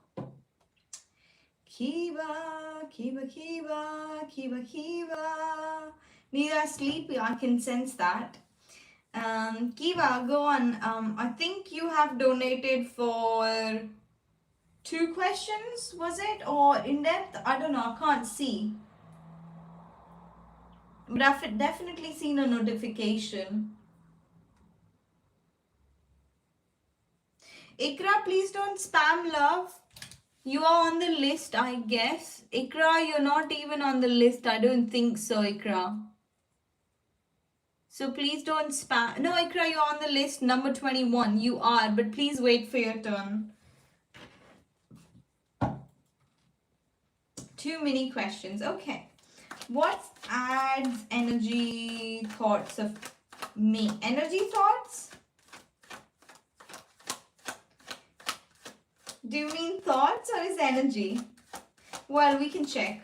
A: Kiva, Kiva, Kiva, Kiva, Kiva. Nita, sleepy, I can sense that. Kiva, go on. I think you have donated for 2 questions, was it? Or in depth? I don't know, I can't see. But I've definitely seen a notification. Ikra, please don't spam, love. You are on the list, I guess. Ikra, you're not even on the list. I don't think so, Ikra. So please don't spam. No, Ikra, you're on the list, number 21. You are, but please wait for your turn. Too many questions. Okay. What adds energy thoughts of me? Energy thoughts? Do you mean thoughts or is energy? Well, we can check.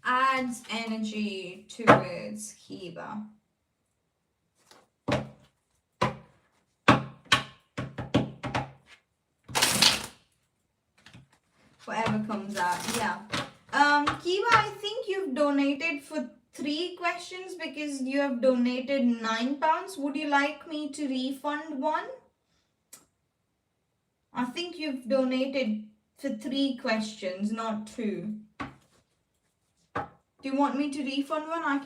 A: Adds energy towards Kiva. Whatever comes out, yeah. Kiva, I think you've donated for 3 questions because you have donated £9. Would you like me to refund one? I think you've donated for 3 questions, not 2. Do you want me to refund one? I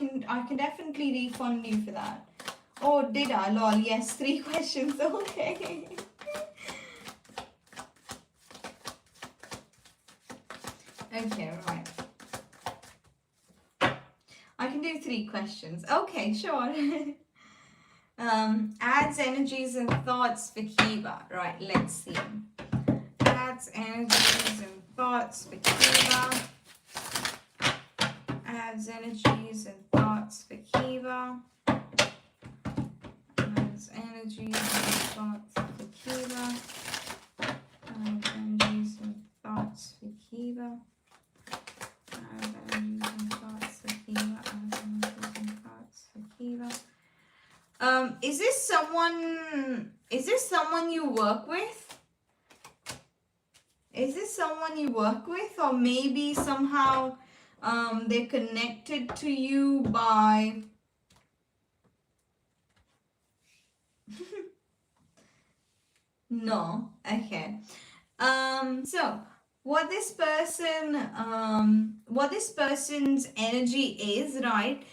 A: can definitely refund you for that. Oh, did I? Lol, yes, 3 questions, okay. Okay, right. I can do 3 questions. Okay, sure. Adds energies and thoughts for Kiva. Right, let's see. Adds energies and thoughts for Kiva. Adds energies and thoughts for Kiva. Adds energies and thoughts for Kiva. Adds energies and thoughts for Kiva. Adds energies and thoughts for Kiva. Adds energies and thoughts for Kiva. Is this someone you work with? Is this someone you work with, or maybe somehow they're connected to you by no, okay. So what this person's energy is, right?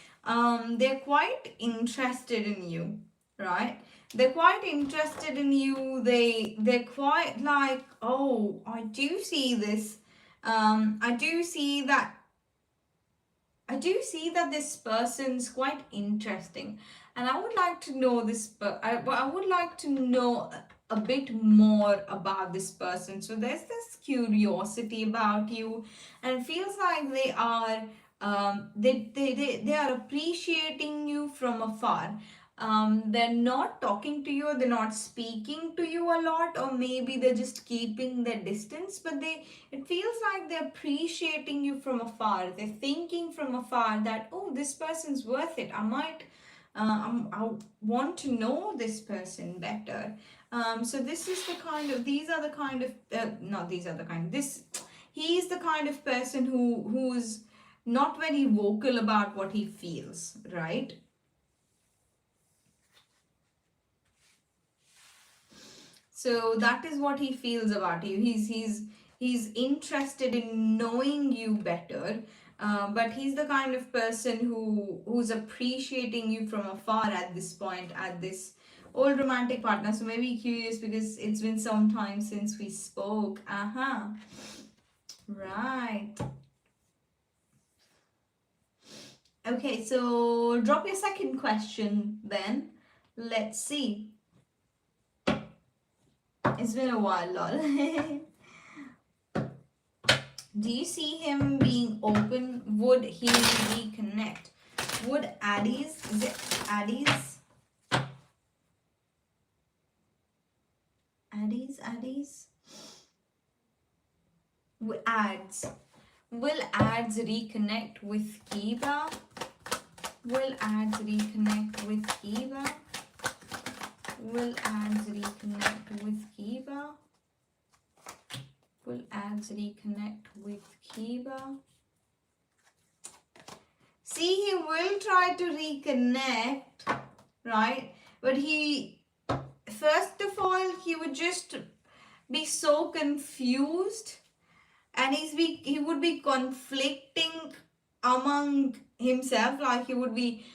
A: They're quite interested in you, right? They're quite interested in you. They're quite like, oh, I do see this. I do see that this person's quite interesting, and I would like to know this. But I would like to know a bit more about this person. So there's this curiosity about you, and it feels like they are they are appreciating you from afar. They're not talking to you, they're not speaking to you a lot, or maybe they're just keeping their distance, but it feels like they're appreciating you from afar. They're thinking from afar that, oh, this person's worth it. I want to know this person better. So this is the kind of, these are the kind of, not these are the kind, this, he's the kind of person who's not very vocal about what he feels, right? So that is what he feels about you. He's interested in knowing you better. But he's the kind of person who's appreciating you from afar at this point, at this old romantic partner. So maybe curious because it's been some time since we spoke. Right. Okay, so drop your second question then. Let's see. It's been a while, lol. Do you see him being open? Would he reconnect? Would Addie's, is it Addie's? Addie's? Ads. Will Ads reconnect with Kiba? Will Ads reconnect with Kiba? Will Ads reconnect with Kiba? Will Ads reconnect with Kiba? See, he will try to reconnect, right? But first of all, he would just be so confused, and he would be conflicting among himself. Like he would be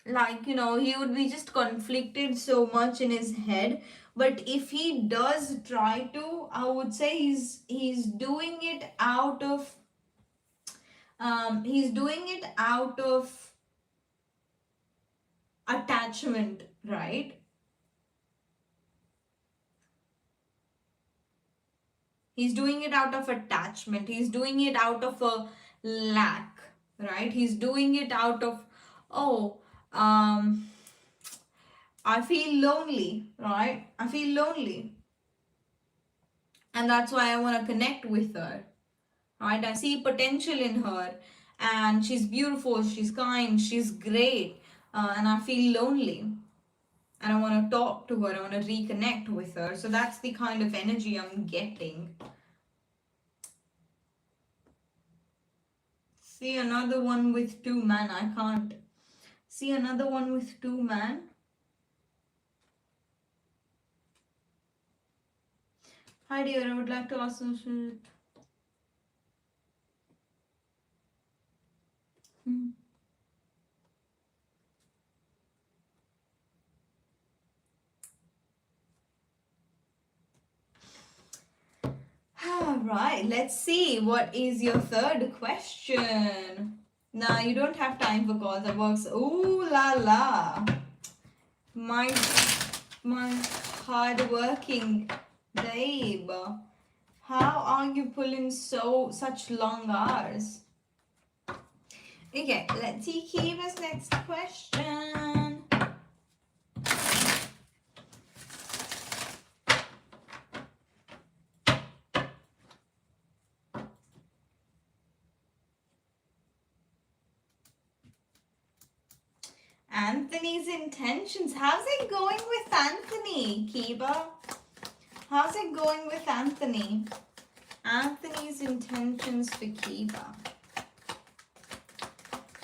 A: he would be just conflicted so much in his head. But if he does try to, I would say he's doing it out of attachment, right? He's doing it out of attachment. He's doing it out of a lack, right? He's doing it out of, oh, I feel lonely, right? I feel lonely. And that's why I want to connect with her, right? I see potential in her, and she's beautiful, she's kind, she's great, and I feel lonely. And I want to talk to her, I want to reconnect with her. So that's the kind of energy I'm getting. See another one with two men. I can't see another one with two men. Hi dear, I would like to ask you. Alright, let's see. What is your third question? Nah, you don't have time for calls. That works. Ooh la la. My hard-working babe. How are you pulling such long hours? Okay, let's see Kiva's next question. Anthony's intentions. How's it going with Anthony, Kiva? How's it going with Anthony? Anthony's intentions for Kiva.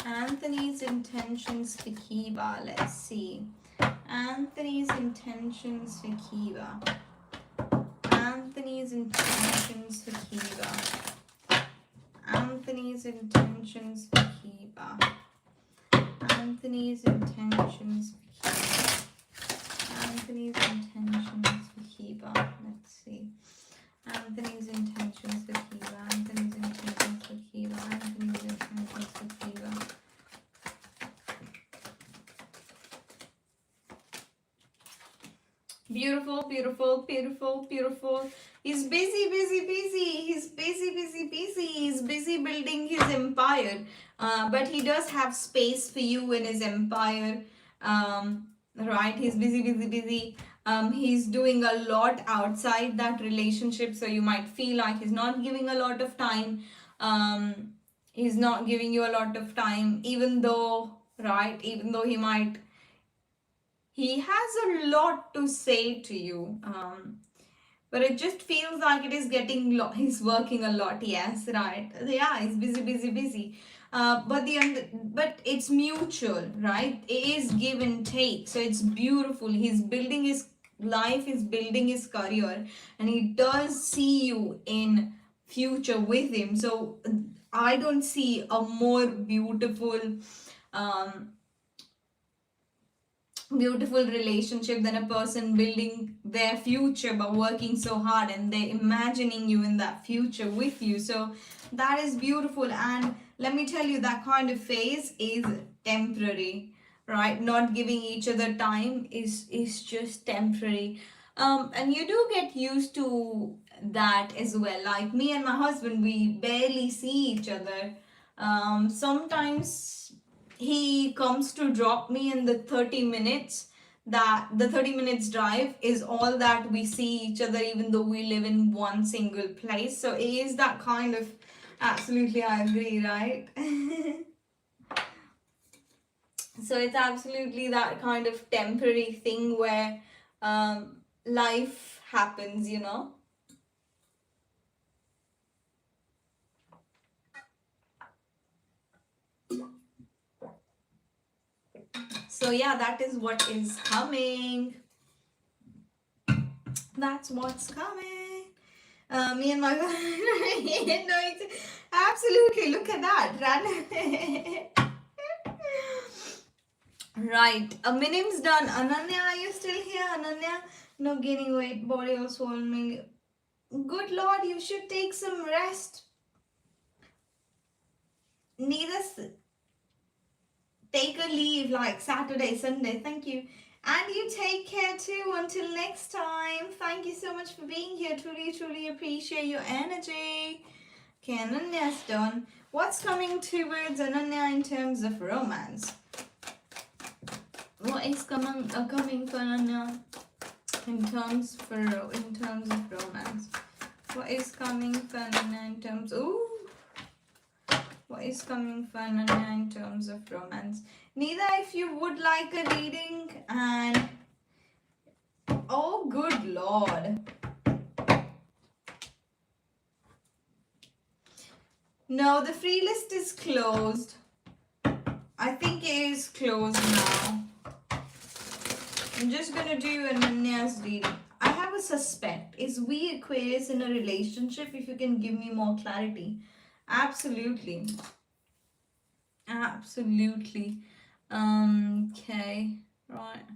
A: Anthony's intentions for Kiva. Let's see. Anthony's intentions for Kiva. Anthony's intentions for Kiva. Anthony's intentions for Kiva. Anthony's intentions for Kiva. Anthony's intentions for Kiva. Let's see. Anthony's intentions for Kiva. Anthony's intentions for Kiva. Anthony's intentions for Kiva. beautiful, beautiful, beautiful. He's busy, busy, busy. He's busy, busy, busy. He's busy building his empire. But he does have space for you in his empire. Right? He's busy, busy, busy. He's doing a lot outside that relationship, so you might feel like he's not giving a lot of time. He's not giving you a lot of time, even though, right? Even though he has a lot to say to you. But it just feels like it is getting he's working a lot. Yes, right. Yeah, he's busy, busy, busy. But it's mutual, right? It is give and take, so it's beautiful. He's building his life, he's building his career, and he does see you in future with him. So I don't see a more um beautiful relationship than a person building their future by working so hard, and they imagining you in that future with you. So that is beautiful, and let me tell you, that kind of phase is temporary, right? Not giving each other time is just temporary. And you do get used to that as well. Like me and my husband, we barely see each other. Sometimes he comes to drop me in the 30 minutes, that the 30 minutes drive is all that we see each other, even though we live in one single place. So it is that kind of, absolutely, I agree, right? So it's absolutely that kind of temporary thing where life happens, you know. So yeah, that is what is coming. That's what's coming. Me and my no, absolutely, look at that. Right, a minim's done. Ananya, are you still here? Ananya, no gaining weight, body also swallowing. Good Lord, you should take some rest. Neither take a leave like Saturday, Sunday. Thank you. And you take care too. Until next time. Thank you so much for being here. Truly, truly appreciate your energy. Okay, Ananya's done. What's coming towards Ananya in terms of romance? What is coming for Ananya in terms of romance? What is coming for Ananya in terms? Ooh. What is coming for Ananya in terms of romance? Neither, if you would like a reading, and oh, good Lord. No, the free list is closed. I think it is closed now. I'm just gonna do Ananya's reading. I have a suspect. Is we Aquarius in a relationship? If you can give me more clarity. Absolutely. Absolutely. Okay. Right.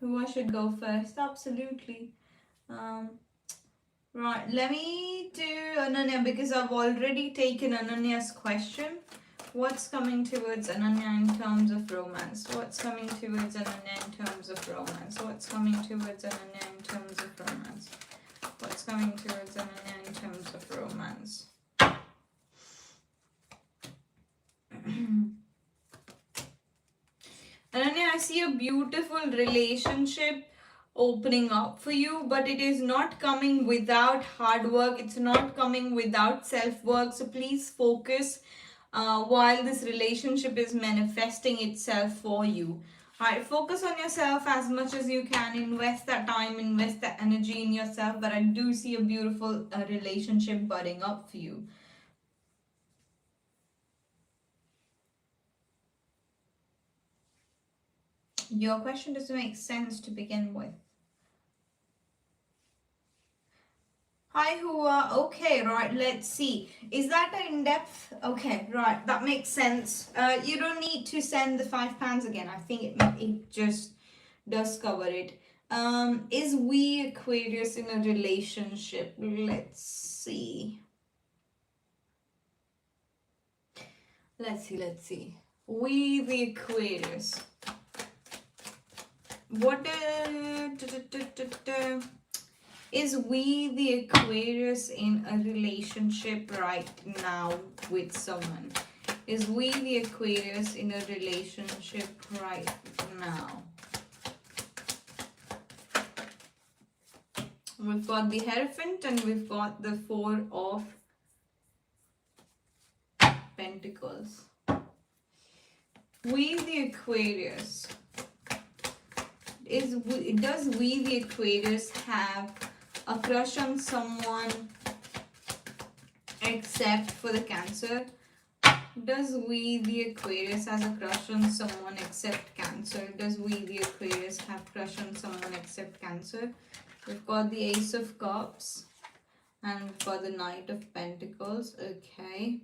A: Who I should go first? Absolutely. Right, let me do Ananya because I've already taken Ananya's question. What's coming towards Ananya in terms of romance? What's coming towards Ananya in terms of romance? What's coming towards Ananya in terms of romance? What's coming towards Ananya in terms of romance? Ananya, I see a beautiful relationship opening up for you, but it is not coming without hard work. It's not coming without self-work. So please focus while this relationship is manifesting itself for you. Alright, focus on yourself as much as you can. Invest that time, invest that energy in yourself. But I do see a beautiful relationship budding up for you. Your question doesn't make sense to begin with. Hi, Hua. Okay, right, let's see. Is that in-depth? Okay, right, that makes sense. You don't need to send the £5 again. I think it just does cover it. Is we Aquarius in a relationship? Let's see. Let's see. We the Aquarius. what is we the Aquarius in a relationship right now with someone? Is we the Aquarius in a relationship right now? We've got the Hierophant and we've got the Four of Pentacles. We the Aquarius. Does we the Aquarius have a crush on someone except for the Cancer? Does we the Aquarius has a crush on someone except Cancer? Does we the Aquarius have crush on someone except Cancer? We've got the Ace of Cups and we've got the Knight of Pentacles. Okay.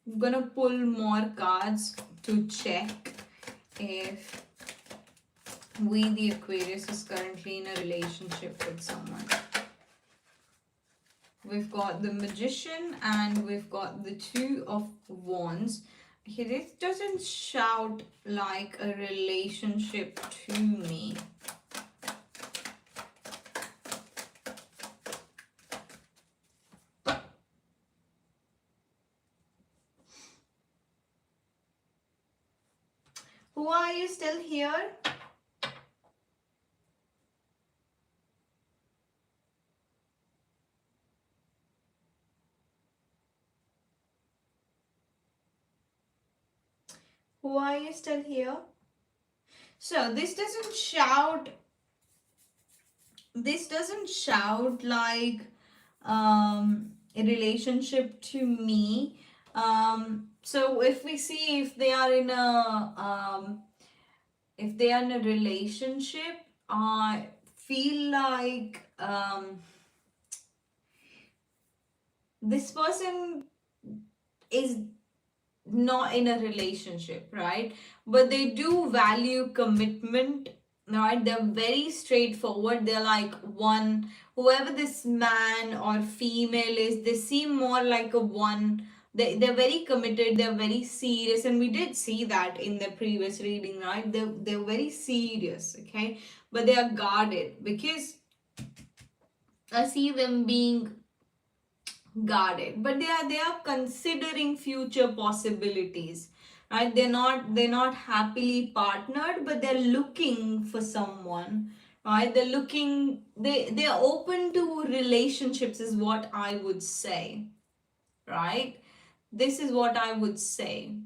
A: I'm gonna pull more cards to check if we the Aquarius is currently in a relationship with someone. We've got the Magician and we've got the Two of Wands. Okay, this doesn't shout like a relationship to me. Who are you still here? Who are you still here? So this doesn't shout like a relationship to me. So if we see if they are in a relationship, I feel like this person is not in a relationship, right? But they do value commitment, right? They're very straightforward. They're like one, whoever this man or female is, they seem more like a one. They're very committed, they're very serious, and we did see that in the previous reading, right? They're very serious, okay? But they are guarded because I see them being guarded, but they are considering future possibilities, right? They're not happily partnered, but they're looking for someone, right? They're open to relationships is what I would say, right? This is what I would say.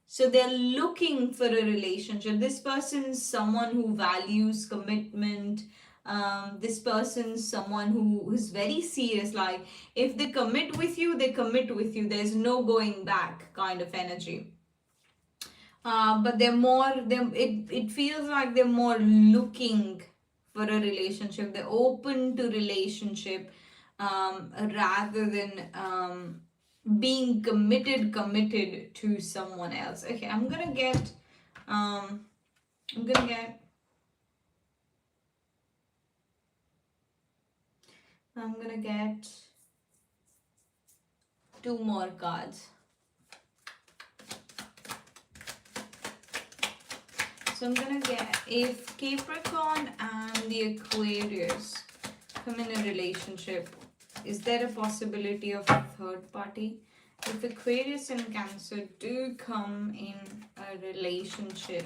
A: So they're looking for a relationship. This person is someone who values commitment. This person is someone who is very serious. Like if they commit with you, they commit with you. There's no going back kind of energy. But it feels like they're more looking for a relationship. They're open to relationship rather than being committed to someone else. Okay, I'm gonna get um I'm gonna get I'm gonna get two more cards. So I'm gonna get if Capricorn and the Aquarius come in a relationship, is there a possibility of a third party? If Aquarius and Cancer do come in a relationship,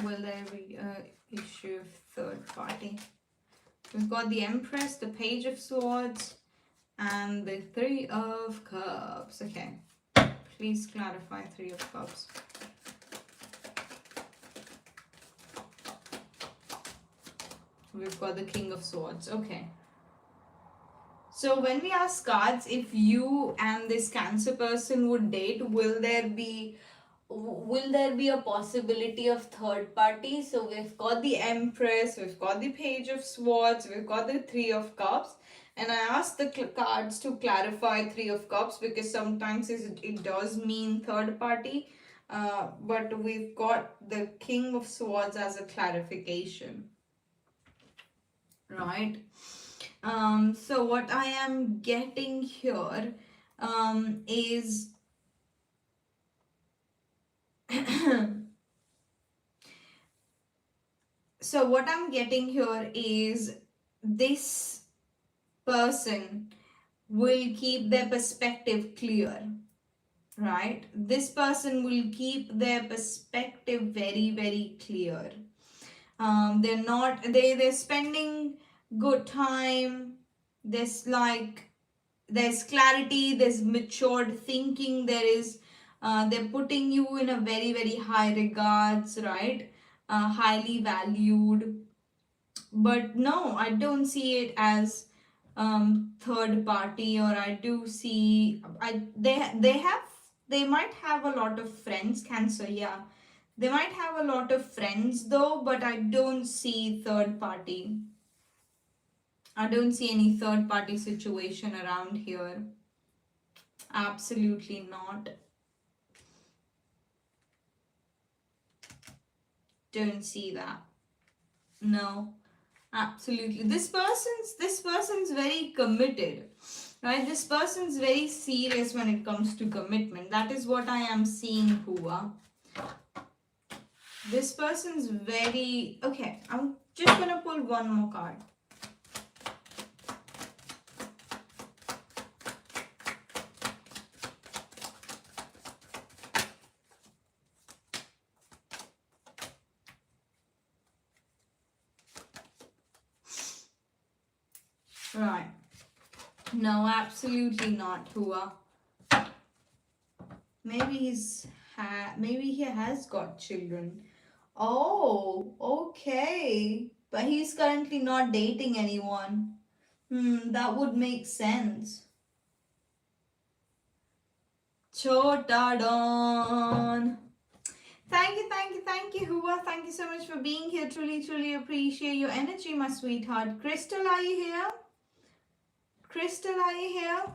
A: will there be an issue of third party? We've got the Empress, the Page of Swords, and the Three of Cups. Okay, please clarify Three of Cups. We've got the King of Swords. Okay. So when we ask cards, if you and this Cancer person would date, will there be a possibility of third party? So we've got the Empress, we've got the Page of Swords, we've got the Three of Cups, and I asked the cards to clarify Three of Cups because sometimes it does mean third party, but we've got the King of Swords as a clarification, right? So what I am getting here is So what I'm getting here is this person will keep their perspective clear, right? This person will keep their perspective very, very clear. They're spending good time. There's like, there's clarity, there's matured thinking, they're putting you in a very, very high regards, right? Highly valued. But no, I don't see it as third party, or I do see, they might have a lot of friends, Cancer, yeah. They might have a lot of friends though, but I don't see third party. I don't see any third party situation around here. Absolutely not. Don't see that. No, absolutely. This person's very committed. Right? This person's very serious when it comes to commitment. That is what I am seeing, Hua. This person's very okay. I'm just gonna pull one more card. Right. No, absolutely not, Hua. Maybe he has got children. Oh, okay. But he's currently not dating anyone. That would make sense. Chota Don. Thank you, Hua. Thank you so much for being here. Truly, truly appreciate your energy, my sweetheart. Crystal, are you here? Crystal, are you here?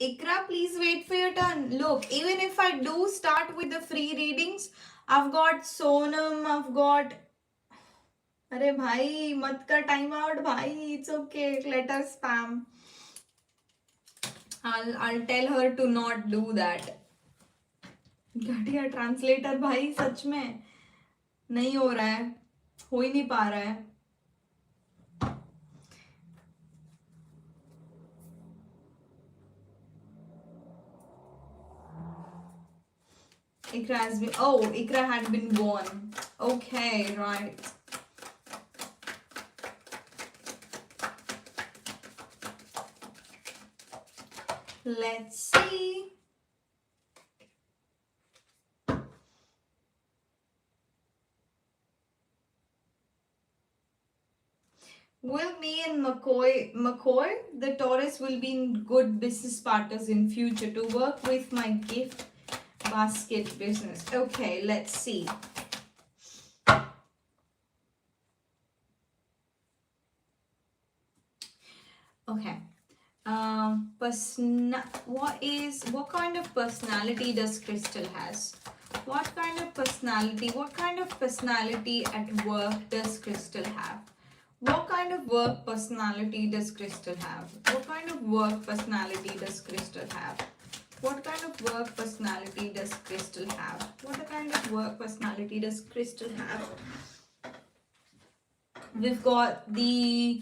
A: Ikra, please wait for your turn. Look, even if I do start with the free readings, I've got Sonam, I've got... अरे भाई मत कर time out भाई. It's okay. Let her spam. I'll tell her to not do that. घटिया translator भाई, सच में नहीं हो रहा है, हो ही नहीं पा रहा है. Ikra had been born. Okay, right. Let's see. Will me and McCoy, the Taurus, will be good business partners in future to work with my gift basket business. Okay, let's see. Okay. What kind of personality does Crystal has? What kind of personality at work does Crystal have? What kind of work personality does Crystal have? What kind of work personality does Crystal have? What kind of work personality does Crystal have? What kind of work personality does Crystal have? We've got the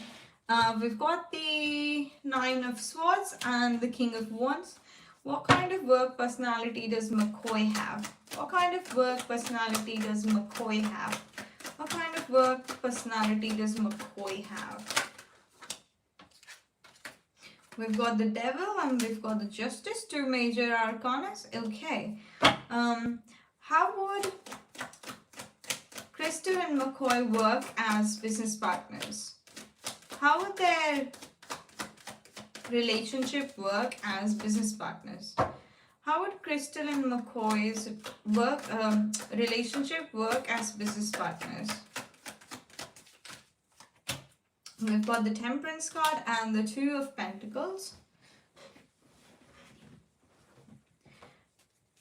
A: Nine of Swords and the King of Wands. What kind of work personality does McCoy have? What kind of work personality does McCoy have? What kind of work personality does McCoy have? We've got the Devil and we've got the Justice, two major arcanas. Okay. How would Crystal and McCoy work as business partners? How would their relationship work as business partners? How would Crystal and McCoy's relationship work as business partners? We've got the Temperance card and the Two of Pentacles.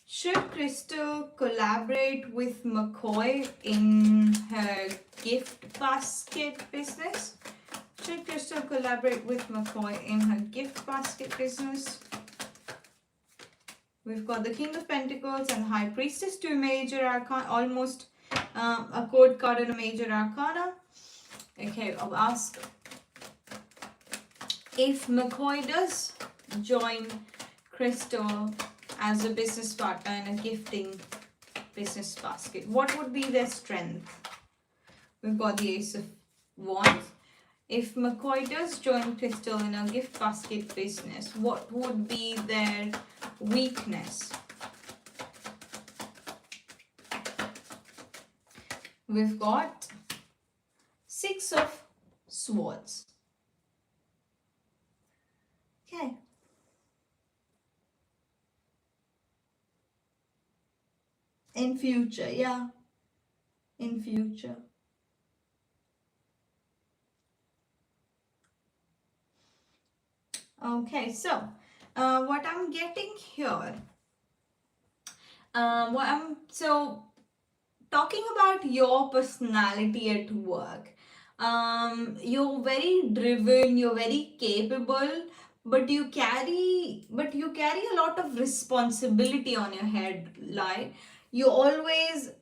A: Should Crystal collaborate with McCoy in her gift basket business? Should Crystal collaborate with McCoy in her gift basket business? We've got the King of Pentacles and High Priestess, two major arcana, almost a court card and a major arcana. Okay, I'll ask if McCoy does join Crystal as a business partner in a gifting business basket, what would be their strength? We've got the Ace of Wands. If McCoy does join Crystal in a gift basket business, what would be their weakness? We've got Six of Swords. Okay. In future, yeah. In future. Okay, so what I'm getting here, talking about your personality at work. You're very driven, you're very capable, but you carry a lot of responsibility on your head. Like you always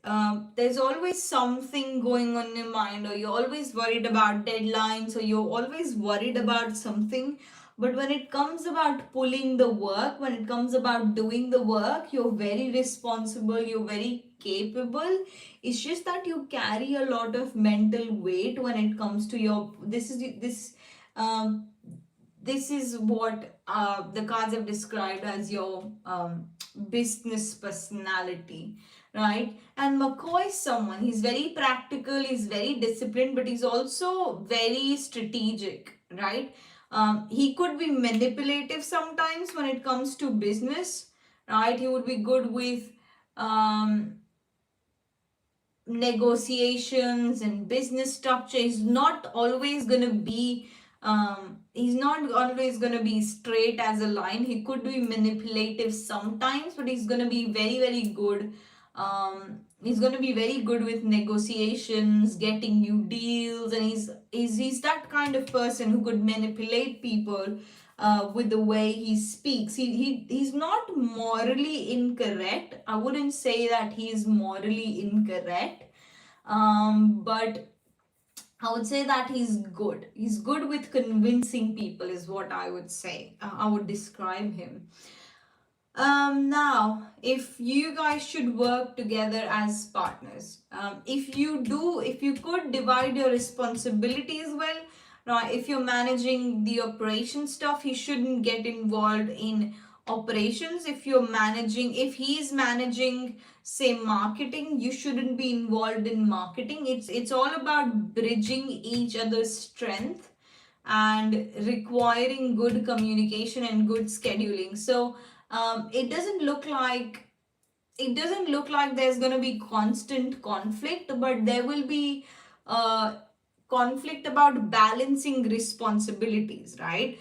A: there's always something going on in your mind, or you're always worried about deadlines, or you're always worried about something. But when it comes about pulling the work, when it comes about doing the work, you're very responsible, you're very capable. It's just that you carry a lot of mental weight when it comes to your this is what the cards have described as your business personality, right? And McCoy is someone, he's very practical, he's very disciplined, but he's also very strategic, right? He could be manipulative sometimes when it comes to business, right? He would be good with negotiations and business structure. He's not always going to be straight as a line. He could be manipulative sometimes, but he's going to be very, very good. He's going to be very good with negotiations, getting you deals, and he's that kind of person who could manipulate people with the way he speaks. He's not morally incorrect. I wouldn't say that he's morally incorrect, but I would say that he's good. He's good with convincing people, is what I would say. I would describe him. Now, if you guys should work together as partners, if you could divide your responsibilities well, right? If you're managing the operation stuff, he shouldn't get involved in operations. If he's managing, say, marketing, you shouldn't be involved in marketing. It's all about bridging each other's strength and requiring good communication and good scheduling. So it doesn't look like there's going to be constant conflict, but there will be conflict about balancing responsibilities, right?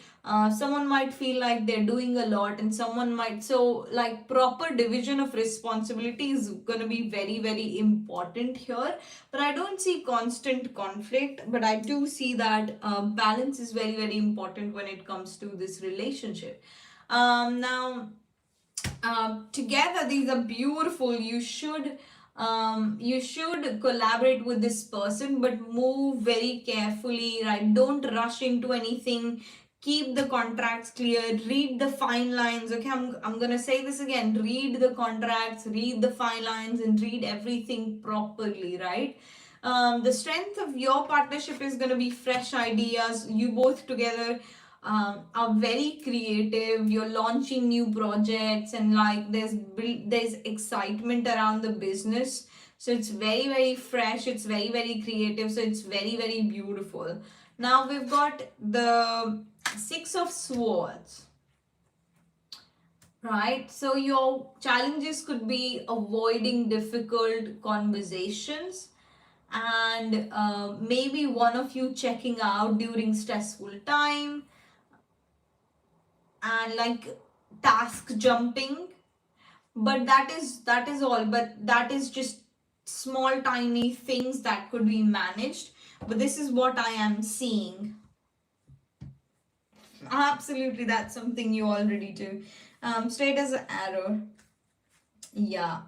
A: Someone might feel like they're doing a lot, and someone might, so like proper division of responsibility is going to be very, very important here. But I don't see constant conflict, but I do see that balance is very, very important when it comes to this relationship. Now together these are beautiful. You should collaborate with this person, but move very carefully, right? Don't rush into anything. Keep the contracts clear, read the fine lines. Okay, I'm gonna say this again: read the contracts, read the fine lines, and read everything properly, right? The strength of your partnership is going to be fresh ideas. You both together are very creative. You're launching new projects, and like there's excitement around the business. So it's very, very fresh. It's very, very creative. So it's very, very beautiful. Now we've got the Six of Swords. right? So your challenges could be avoiding difficult conversations, and maybe one of you checking out during stressful time, and like task jumping. But that is all, but that is just small tiny things that could be managed. But this is what I am seeing. Absolutely, that's something you already do. Straight as an arrow. Yeah.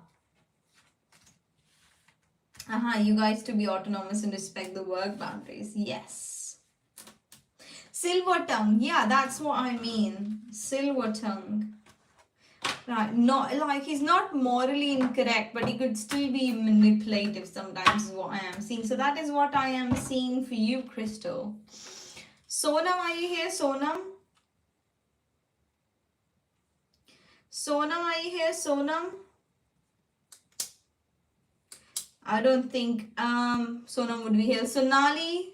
A: You guys to be autonomous and respect the work boundaries. Yes. Silver tongue. Yeah, that's what I mean. Silver tongue. Right. Not like he's not morally incorrect, but he could still be manipulative sometimes, is what I am seeing. So that is what I am seeing for you, Crystal. Sonam, are you here? Sonam? Sonam, are you here? Sonam? I don't think Sonam would be here. Sonali?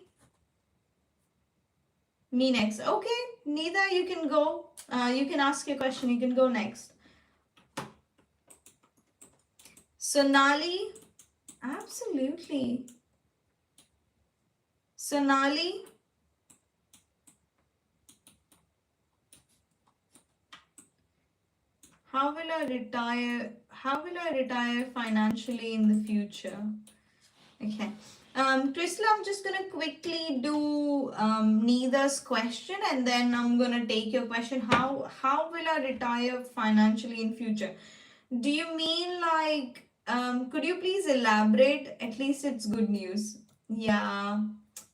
A: Me next. Okay, Nida, you can go. You can ask your question. You can go next. Sonali? Absolutely. Sonali? How will I retire? How will I retire financially in the future? Okay. Crystal, I'm just gonna quickly do Neither's question, and then I'm gonna take your question. How will I retire financially in future? Do you mean like could you please elaborate? At least it's good news. Yeah,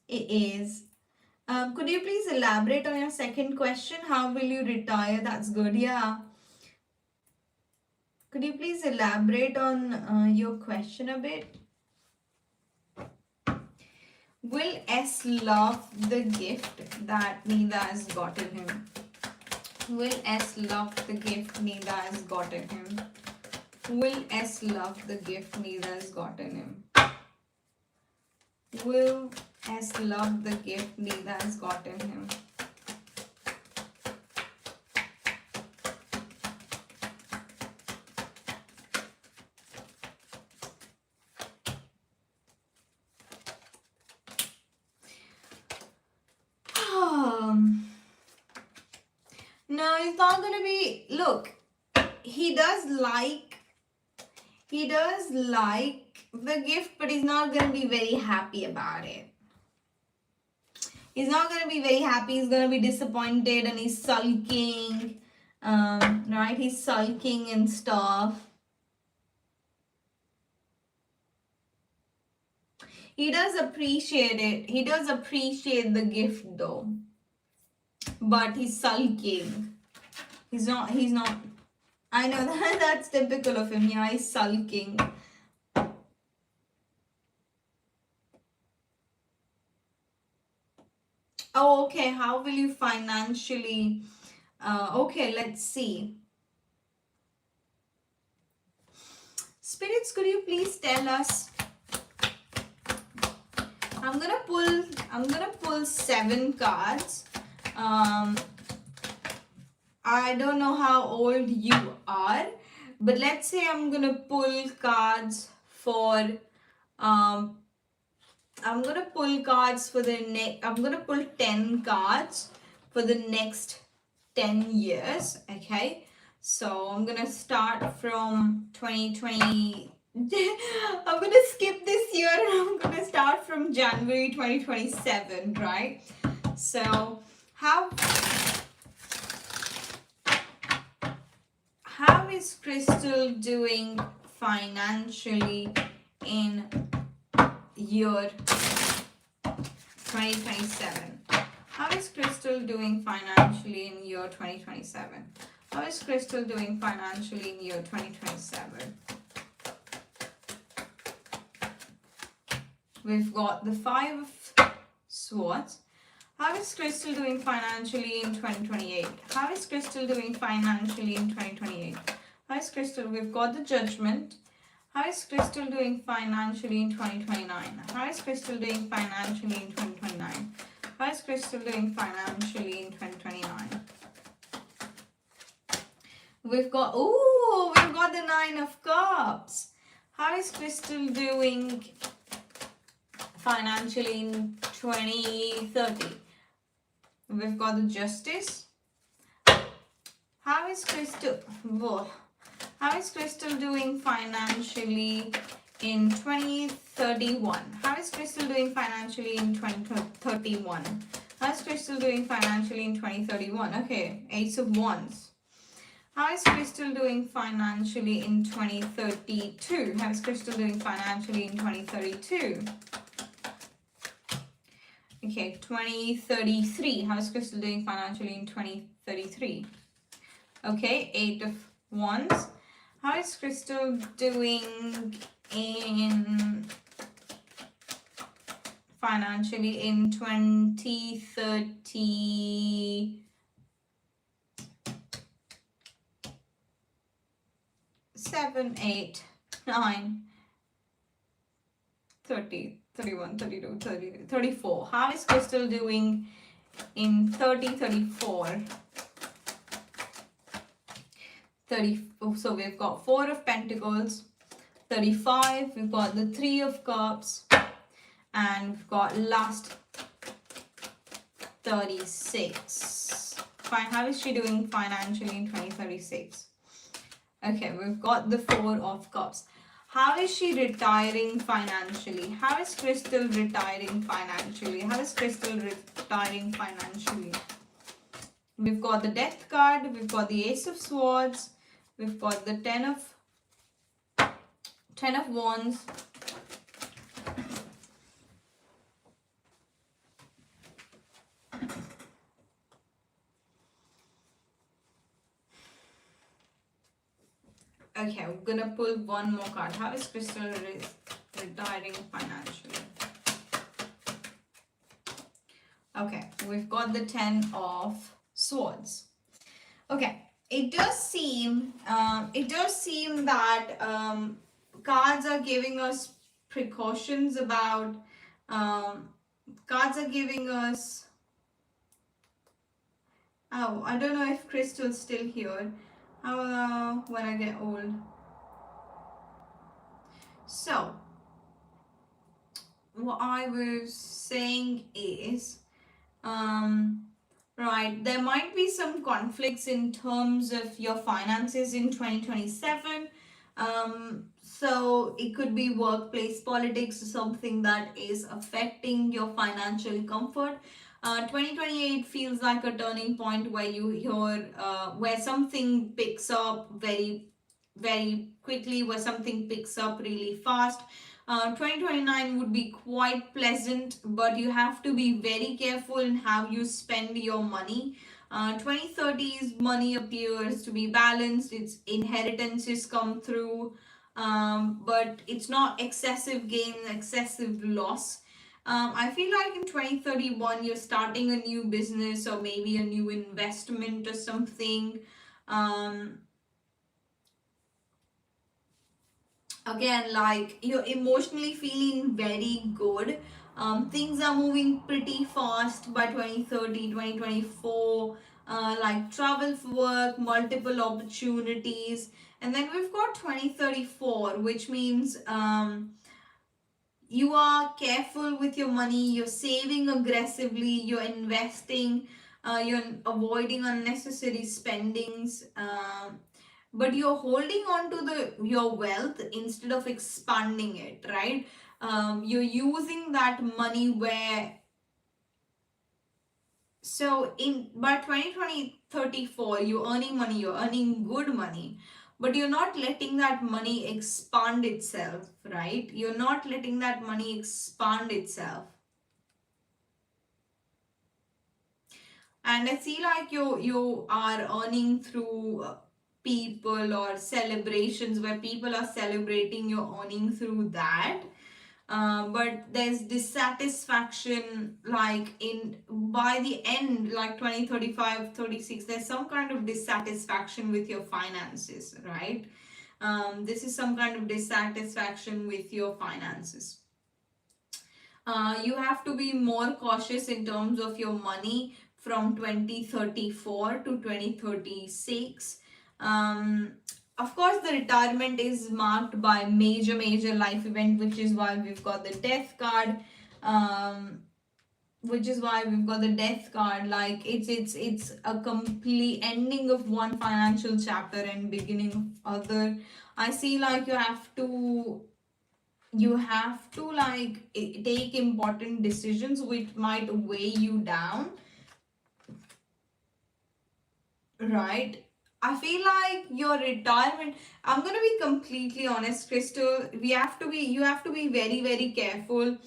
A: it is. Could you please elaborate on your second question? How will you retire? That's good. Yeah. Could you please elaborate on your question a bit? Will S love the gift that Nida has gotten him? Will S love the gift Nida has gotten him? Will S love the gift Nida has gotten him? Will S love the gift Nida has gotten him? No, it's not gonna be. Look, he does like the gift, but he's not gonna be very happy about it. He's not gonna be very happy. He's gonna be disappointed, and he's sulking. Right? He's sulking and stuff. He does appreciate it. He does appreciate the gift though. But he's sulking. He's not. I know that's typical of him. Yeah, he's sulking. Oh, okay. How will you financially? Okay, let's see. Spirits, could you please tell us? I'm gonna pull 7 cards. I don't know how old you are, but let's say I'm gonna pull cards for I'm gonna pull cards for the next. I'm gonna pull 10 cards for the next 10 years. Okay, so I'm gonna start from 2020. I'm gonna skip this year and I'm gonna start from January 2027, right? So how is Crystal doing financially in year 2027? How is Crystal doing financially in year 2027? How is Crystal doing financially in year 2027? We've got the 5 of Swords. How is Crystal doing financially in 2028? How is Crystal doing financially in 2028? How is Crystal? We've got the Judgment. How is Crystal doing financially in 2029? How is Crystal doing financially in 2029? How is Crystal doing financially in 2029? We've got the Nine of Cups. How is Crystal doing financially in 2030? We've got the Justice. How is Crystal doing financially in 2031? How is Crystal doing financially in 2031? How is Crystal doing financially in 2031? Okay, Ace of Wands. How is Crystal doing financially in 2032? How is Crystal doing financially in 2032? Okay, 2033. How is Crystal doing financially in 2033? Okay, Eight of Wands. How is Crystal doing in financially in 2030? 7, 8, 9, 30, 31, 32, 30, 34. How is Crystal doing in 30, 34? 30, so we've got 4 of Pentacles, 35, we've got the 3 of Cups, and we've got last 36. Fine, how is she doing financially in 2036? Okay, we've got the 4 of Cups. How is she retiring financially? How is Crystal retiring financially? How is Crystal retiring financially? We've got the Death card, we've got the Ace of Swords, we've got the 10 of Wands. Okay, we're gonna pull one more card. How is Crystal retiring financially? Okay, we've got the 10 of Swords. Okay, it does seem that cards are giving us precautions about cards are giving us. Oh, I don't know if Crystal's still here. How when I get old. So what I was saying is, right, there might be some conflicts in terms of your finances in 2027. So it could be workplace politics or something that is affecting your financial comfort. 2028 feels like a turning point where you hear where something picks up very very quickly, where something picks up really fast. 2029 would be quite pleasant, but you have to be very careful in how you spend your money. 2030's money appears to be balanced, its inheritances come through, but it's not excessive gain, excessive loss. I feel like in 2031 you're starting a new business or maybe a new investment or something. Again, like you're emotionally feeling very good. Things are moving pretty fast by 2030, 2024. Like travel for work, multiple opportunities. And then we've got 2034, which means you are careful with your money, you're saving aggressively, you're investing, you're avoiding unnecessary spendings, but you're holding on to your wealth instead of expanding it, right? You're using that money where, so in by 2034 you're earning money, you're earning good money, but you're not letting that money expand itself, right? You're not letting that money expand itself. And I see like you are earning through people or celebrations where people are celebrating, you're earning through that. But there's dissatisfaction, like in by the end, like 2035, 36, there's some kind of dissatisfaction with your finances, right? This is some kind of dissatisfaction with your finances. You have to be more cautious in terms of your money from 2034 to 2036. Of course, the retirement is marked by major life event, which is why we've got the death card. Which is why we've got the death card. Like it's a complete ending of one financial chapter and beginning of other. I see like you have to like take important decisions which might weigh you down, right? I feel like your retirement, I'm gonna be completely honest, Crystal. You have to be very careful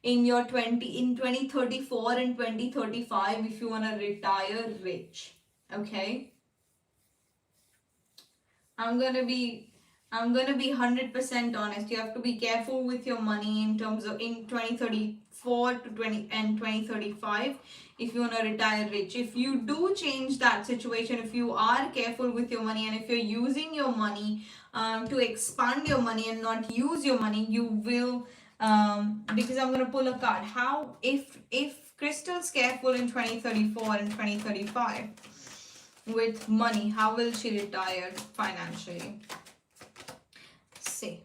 A: in your 2034 and 2035 if you wanna retire rich. Okay? I'm gonna be I'm gonna be 100% honest. You have to be careful with your money in terms of in 2034 to 2035 if you wanna retire rich. If you do change that situation, if you are careful with your money and if you're using your money to expand your money and not use your money, you will because I'm gonna pull a card. How if Crystal's careful in 2034 and 2035 with money, how will she retire financially? See.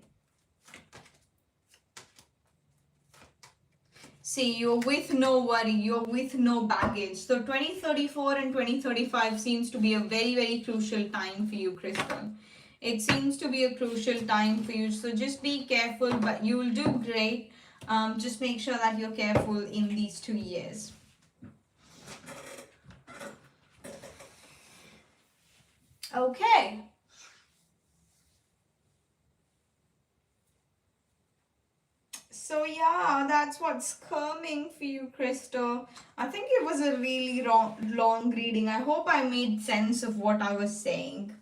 A: See, you're with no worry, you're with no baggage. So 2034 and 2035 seems to be a very crucial time for you, Crystal. It seems to be a crucial time for you. So just be careful, but you will do great. Just make sure that you're careful in these 2 years. Okay. So yeah, that's what's coming for you, Crystal. I think it was a really long reading. I hope I made sense of what I was saying.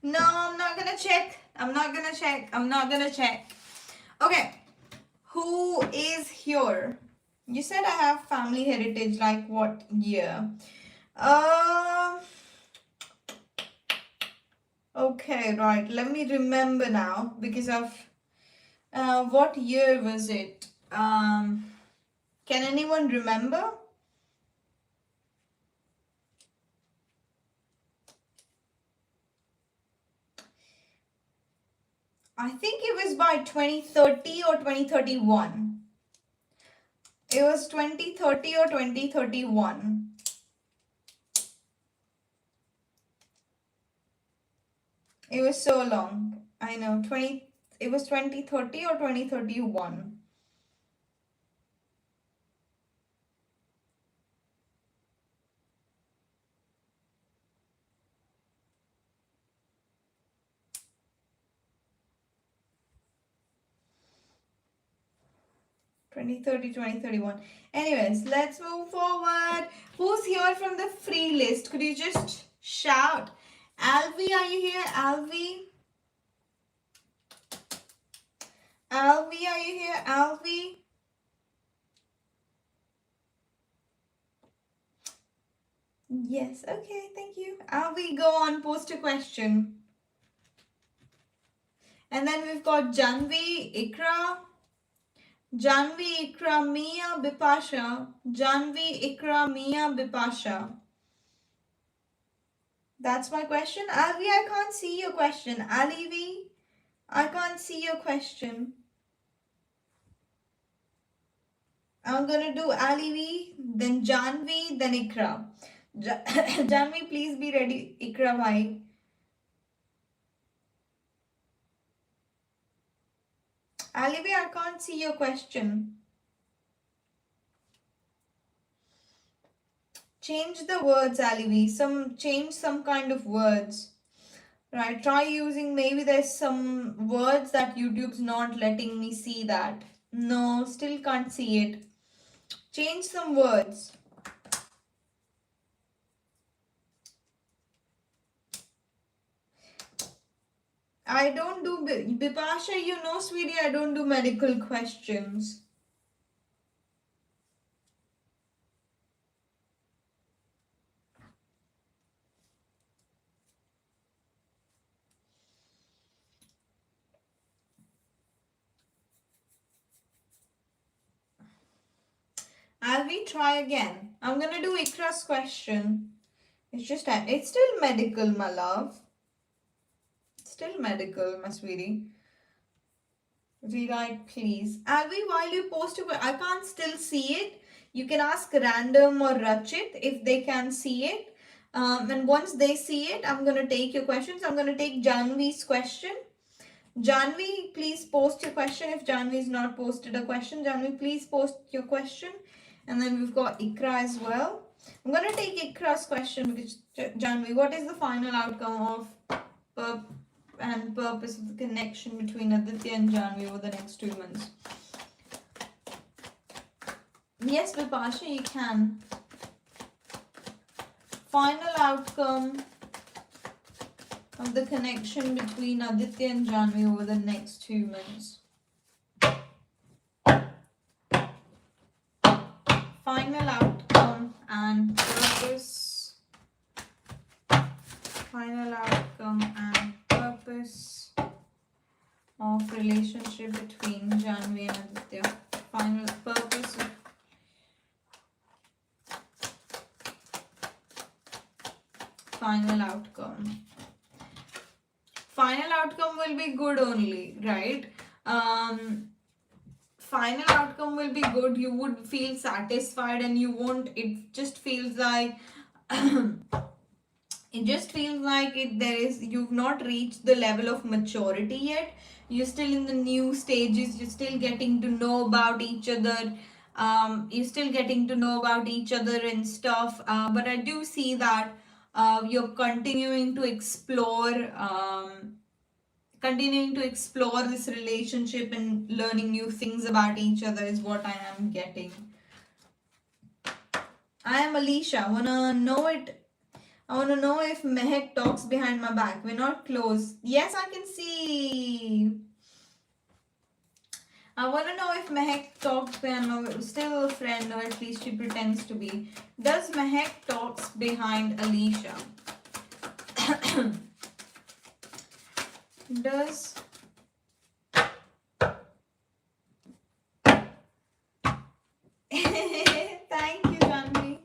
A: No, I'm not gonna check. I'm not gonna check. I'm not gonna check. Okay. Who is here? You said I have family heritage, like what year? Okay, right. Let me remember now because of what year was it? Can anyone remember? I think it was by 2030 or 2031. It was 2030 or 2031. It was so long. I know. It was 2030 or 2031. Anyways, let's move forward. Who's here from the free list? Could you just shout? Alvi, are you here? Alvi? Alvi, are you here? Alvi? Yes, okay, thank you. Alvi, go on, post a question. And then we've got Janvi, Ikra. Janvi, Ikra, Mia, Bipasha. Janvi, Ikra, Mia, Bipasha. That's my question. Alvi, I can't see your question. Alivi, I can't see your question. I'm gonna do Alivi, then Janvi, then Ikra. Janvi, please be ready. Ikra, bhai. Alivi, I can't see your question. Change the words, Alivi. Change some kind of words. Right, try using, maybe there's some words that YouTube's not letting me see that. No, still can't see it. Change some words. I don't do, Bipasha, you know, sweetie, I don't do medical questions. shall we try again? I'm gonna do Ikra's question. It's still medical, my love. Still medical, my sweetie. Rewrite, please. Alvi, while you post it, I can't still see it. You can ask Random or Rachit if they can see it. And once they see it, I'm going to take your questions. I'm going to take Janvi's question. Janvi, please post your question. If Janvi has not posted a question, Janvi, please post your question. And then we've got Ikra as well. I'm going to take Ikra's question because, Janvi, what is the final outcome of and purpose of the connection between Aditya and Janvi over the next 2 months? Yes, Vipasha, you can. Final outcome of the connection between Aditya and Janvi over the next 2 months. Final outcome and purpose. Final outcome and purpose of relationship between Janvi and Aditya. Final purpose. Final outcome. Final outcome will be good only, right? Final outcome will be good. You would feel satisfied and you won't, it just feels like you've not reached the level of maturity yet. You're still in the new stages. You're still getting to know about each other. You're still getting to know about each other and stuff. But I do see that you're continuing to explore this relationship and learning new things about each other is what I am getting. I am Alicia. I wanna know if Mehek talks behind my back. We're not close. Yes, I can see. I wanna know if Mehek talks behind my back. Still a friend, or at least she pretends to be. Does Mehek talks behind Alicia? Does thank you, Janvi.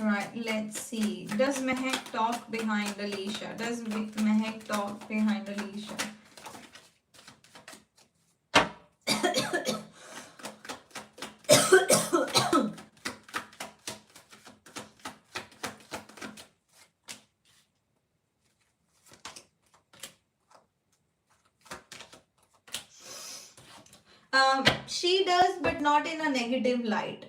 A: Right, let's see. Does Mehek talk behind Alicia? Does Mehek talk behind Alicia? She does, but not in a negative light.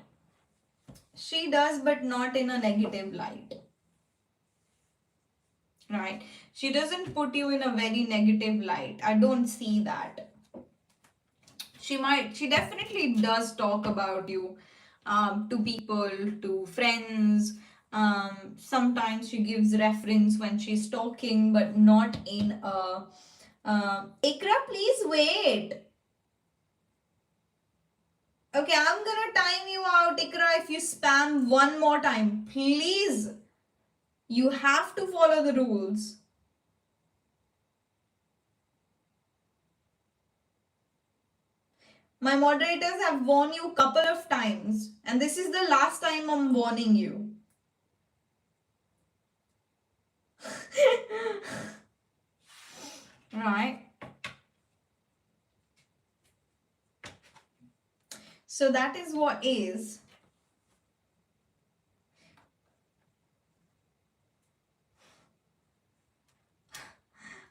A: She does, but not in a negative light. Right? She doesn't put you in a very negative light. I don't see that. She definitely does talk about you to people, to friends. Sometimes she gives reference when she's talking, but not in a. Ikra, please wait. Okay, I'm gonna time you out, Ikra, if you spam one more time. Please. You have to follow the rules. My moderators have warned you a couple of times, and this is the last time I'm warning you. Right. So that is what is.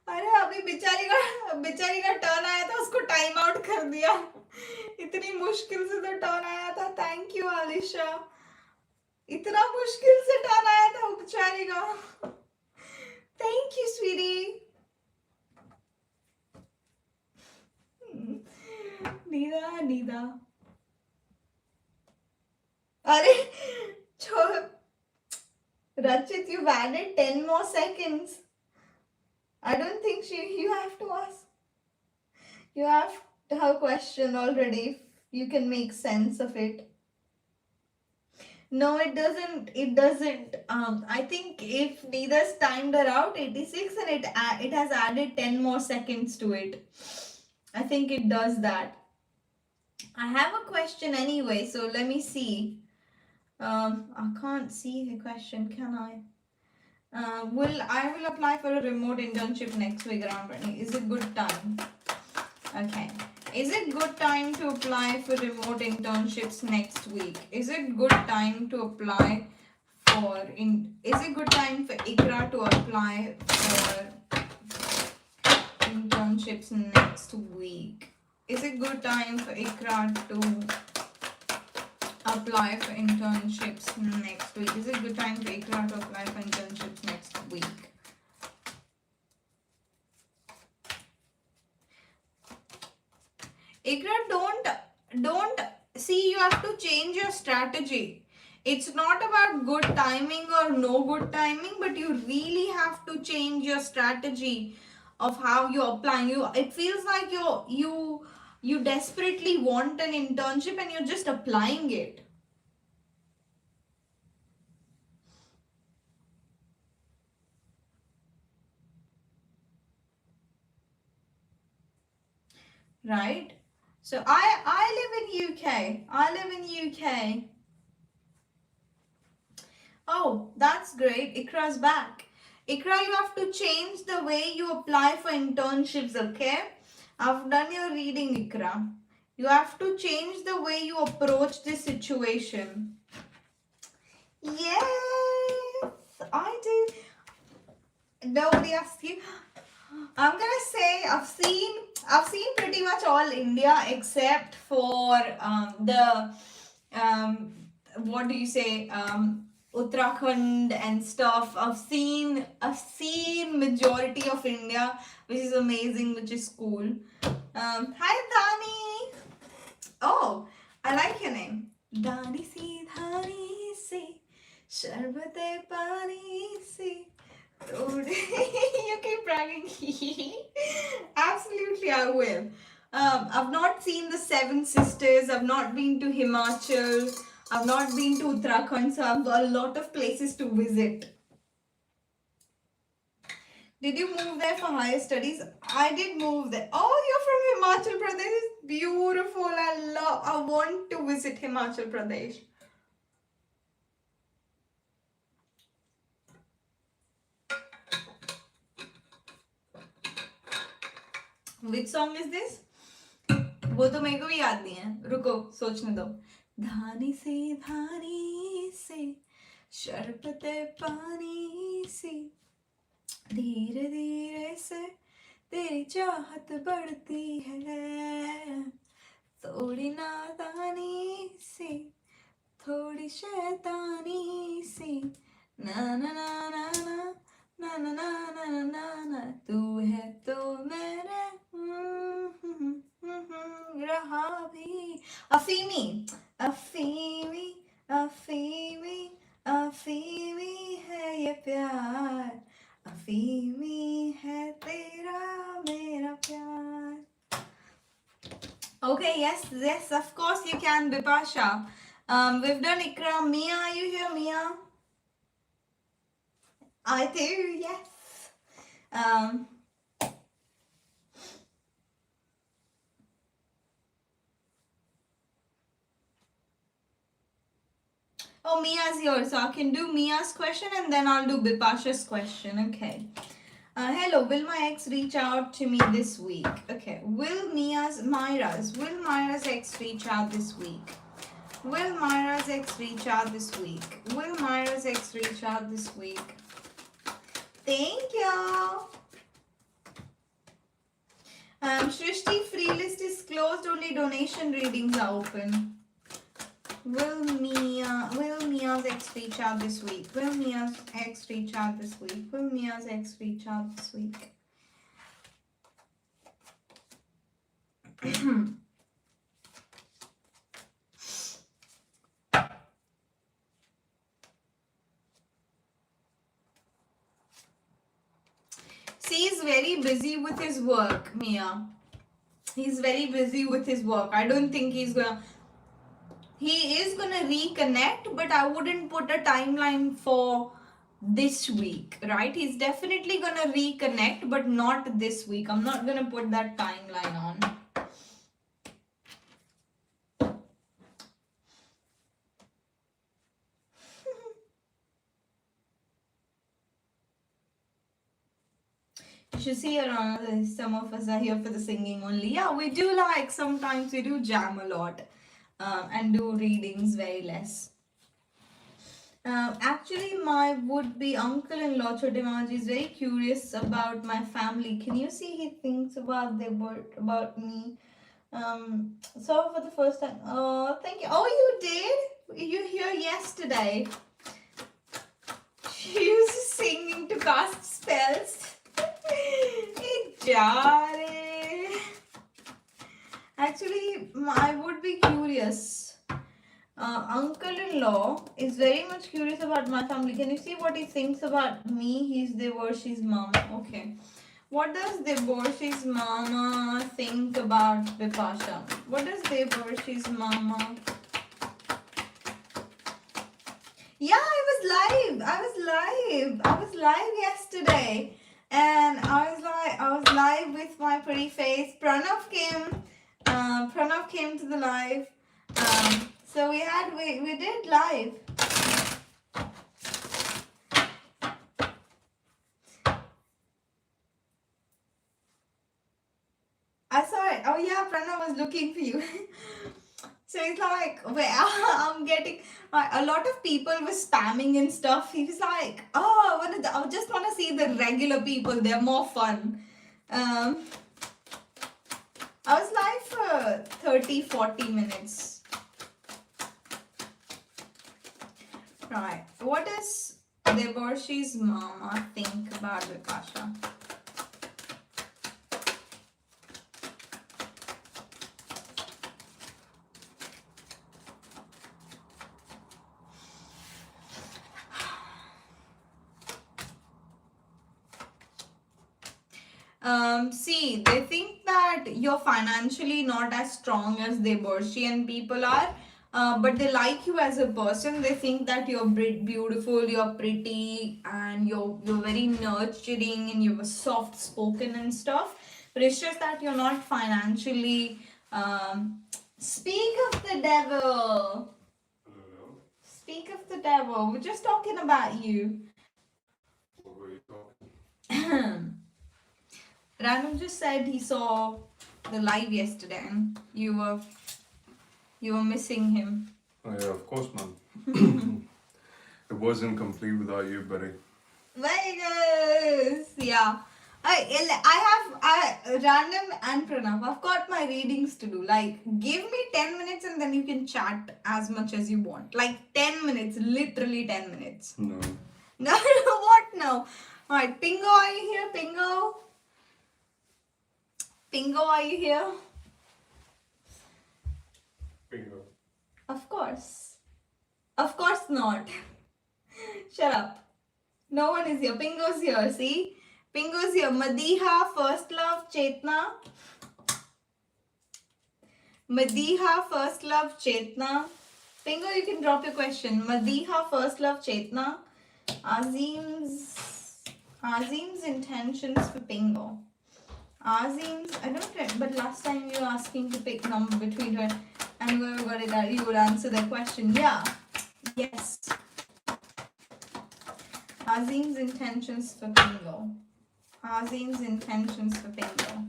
A: अरे अभी बेचारी का turn आया था, उसको time out कर दिया. इतनी मुश्किल से तो टर्न आया था. Thank you Alisha. इतना मुश्किल से टर्न आया था बेचारी का. Thank you Sweety. नीदा अरे Rachit, you've added 10 more seconds. I don't think you have to ask. You have her question already. You can make sense of it. No, it doesn't. It doesn't. I think if Neither's timed her out 86 and it has added 10 more seconds to it. I think it does that. I have a question anyway, so let me see. I can't see the question, can I? I will apply for a remote internship next week around 20. Is it good time? Okay. Is it good time to apply for remote internships next week? Is it good time to apply is it good time for Ikra to apply for internships next week? Is it good time for Ikra to apply for internships next week? Is it good time for Ikra to apply for internships next week? Ikra, don't see, you have to change your strategy. It's not about good timing or no good timing, but you really have to change your strategy of how you're applying. It feels like you desperately want an internship and you're just applying it. Right? So I live in UK. I live in UK. Oh, that's great. Ikra's back. Ikra, you have to change the way you apply for internships, okay? I've done your reading, Ikra. You have to change the way you approach this situation. Yes, I do. Nobody asked you. I'm gonna say I've seen pretty much all India except for what do you say, Uttarakhand and stuff. I've seen majority of India, which is amazing, which is cool. Hi Dani. Oh, I like your name. Dani si dhani si sharbate pani si. You keep bragging. Absolutely, I will. I've not seen the Seven Sisters. I've not been to Himachal. I've not been to Uttarakhand, so I've got a lot of places to visit. Did you move there for higher studies? I did move there. Oh, you're from Himachal Pradesh. It's beautiful. I want to visit Himachal Pradesh. Which song is this? वो तो मेरे को भी याद नहीं है, रुको सोचने दो. धानी से शरबते पानी सी, धीरे धीरे से तेरी चाहत बढ़ती है, थोड़ी नादानी सी, थोड़ी शैतानी सी, ना ना ना ना ना ना ना ना ना ना ना, तू है तो मेरे रहा भी. अफीमी अफीमी अफीमी अफीमी है ये प्यार, अफीमी है तेरा मेरा प्यार. Okay, yes, of course you can, Bipasha. We've done Ikra. Mia, are you here, Mia? I do, yes. Oh, Mia's here, so I can do Mia's question and then I'll do Bipasha's question. Okay. Hello, will my ex reach out to me this week? Okay. Will Myra's ex reach out this week? Will Myra's ex reach out this week? Will Myra's ex reach out this week? Thank you. Shrishti, free list is closed, only donation readings are open. Will Mia's ex reach out this week? Will Mia's ex reach out this week? Will Mia's ex reach out this week? See, he's very busy with his work, Mia. He's very busy with his work. I don't think he's gonna He is gonna reconnect, but I wouldn't put a timeline for this week, right? He's definitely gonna reconnect, but not this week. I'm not gonna put that timeline on. You should see around. Some of us are here for the singing only. Yeah, we do like sometimes we do jam a lot, and do readings very less. Actually, my would-be uncle-in-law Chote Mamaji is very curious about my family. Can you see he thinks about about me? So for the first time. Oh, thank you. Oh, you did? You here yesterday? She used singing to cast spells. Jare. Actually, I would be curious. Uncle-in-law is very much curious about my family. Can you see what he thinks about me? He's Devarshi's mom. Okay. What does Devarshi's mama think about Bipasha? What does Devarshi's mama? Yeah, I was live yesterday. And I was live with my pretty face. Pranav came to the live. So we did live. I saw it. Oh yeah, Pranav was looking for you. So it's like, I'm getting a lot of people were spamming and stuff. He was like, oh, I just want to see the regular people. They're more fun. Um, I was live for 30-40 minutes. Right. What does Devarshi's mama think about Bipasha? See, they think that you're financially not as strong as Devarshi people are, but they like you as a person. They think that you're beautiful, you're pretty, and you're very nurturing, and you're soft spoken and stuff. But it's just that you're not financially. Speak of the devil. Speak of the devil. We're just talking about you. What were you talking? Random just said he saw the live yesterday and you were missing him.
B: Oh yeah, of course, man. It wasn't complete without you, buddy.
A: Vegas! Yeah. I have Random and Pranav. I've got my readings to do. Like, give me 10 minutes and then you can chat as much as you want. Like 10 minutes, literally 10 minutes.
B: No.
A: No, what no? Alright, Pingo, are you here? Pingo? Pingo, are you here?
B: Bingo.
A: Of course. Of course not. Shut up. No one is here. Pingo's here, see? Pingo's here. Madiha, First Love, Chetna. Madiha, First Love, Chetna. Pingo, you can drop your question. Madiha, First Love, Chetna. Azim's intentions for Pingo. Azim's, I don't know, but last time you were asking to pick number between her and whoever got it out, you would answer that question. Yeah. Yes. Azim's intentions for Pingo. Azim's intentions for Pingo.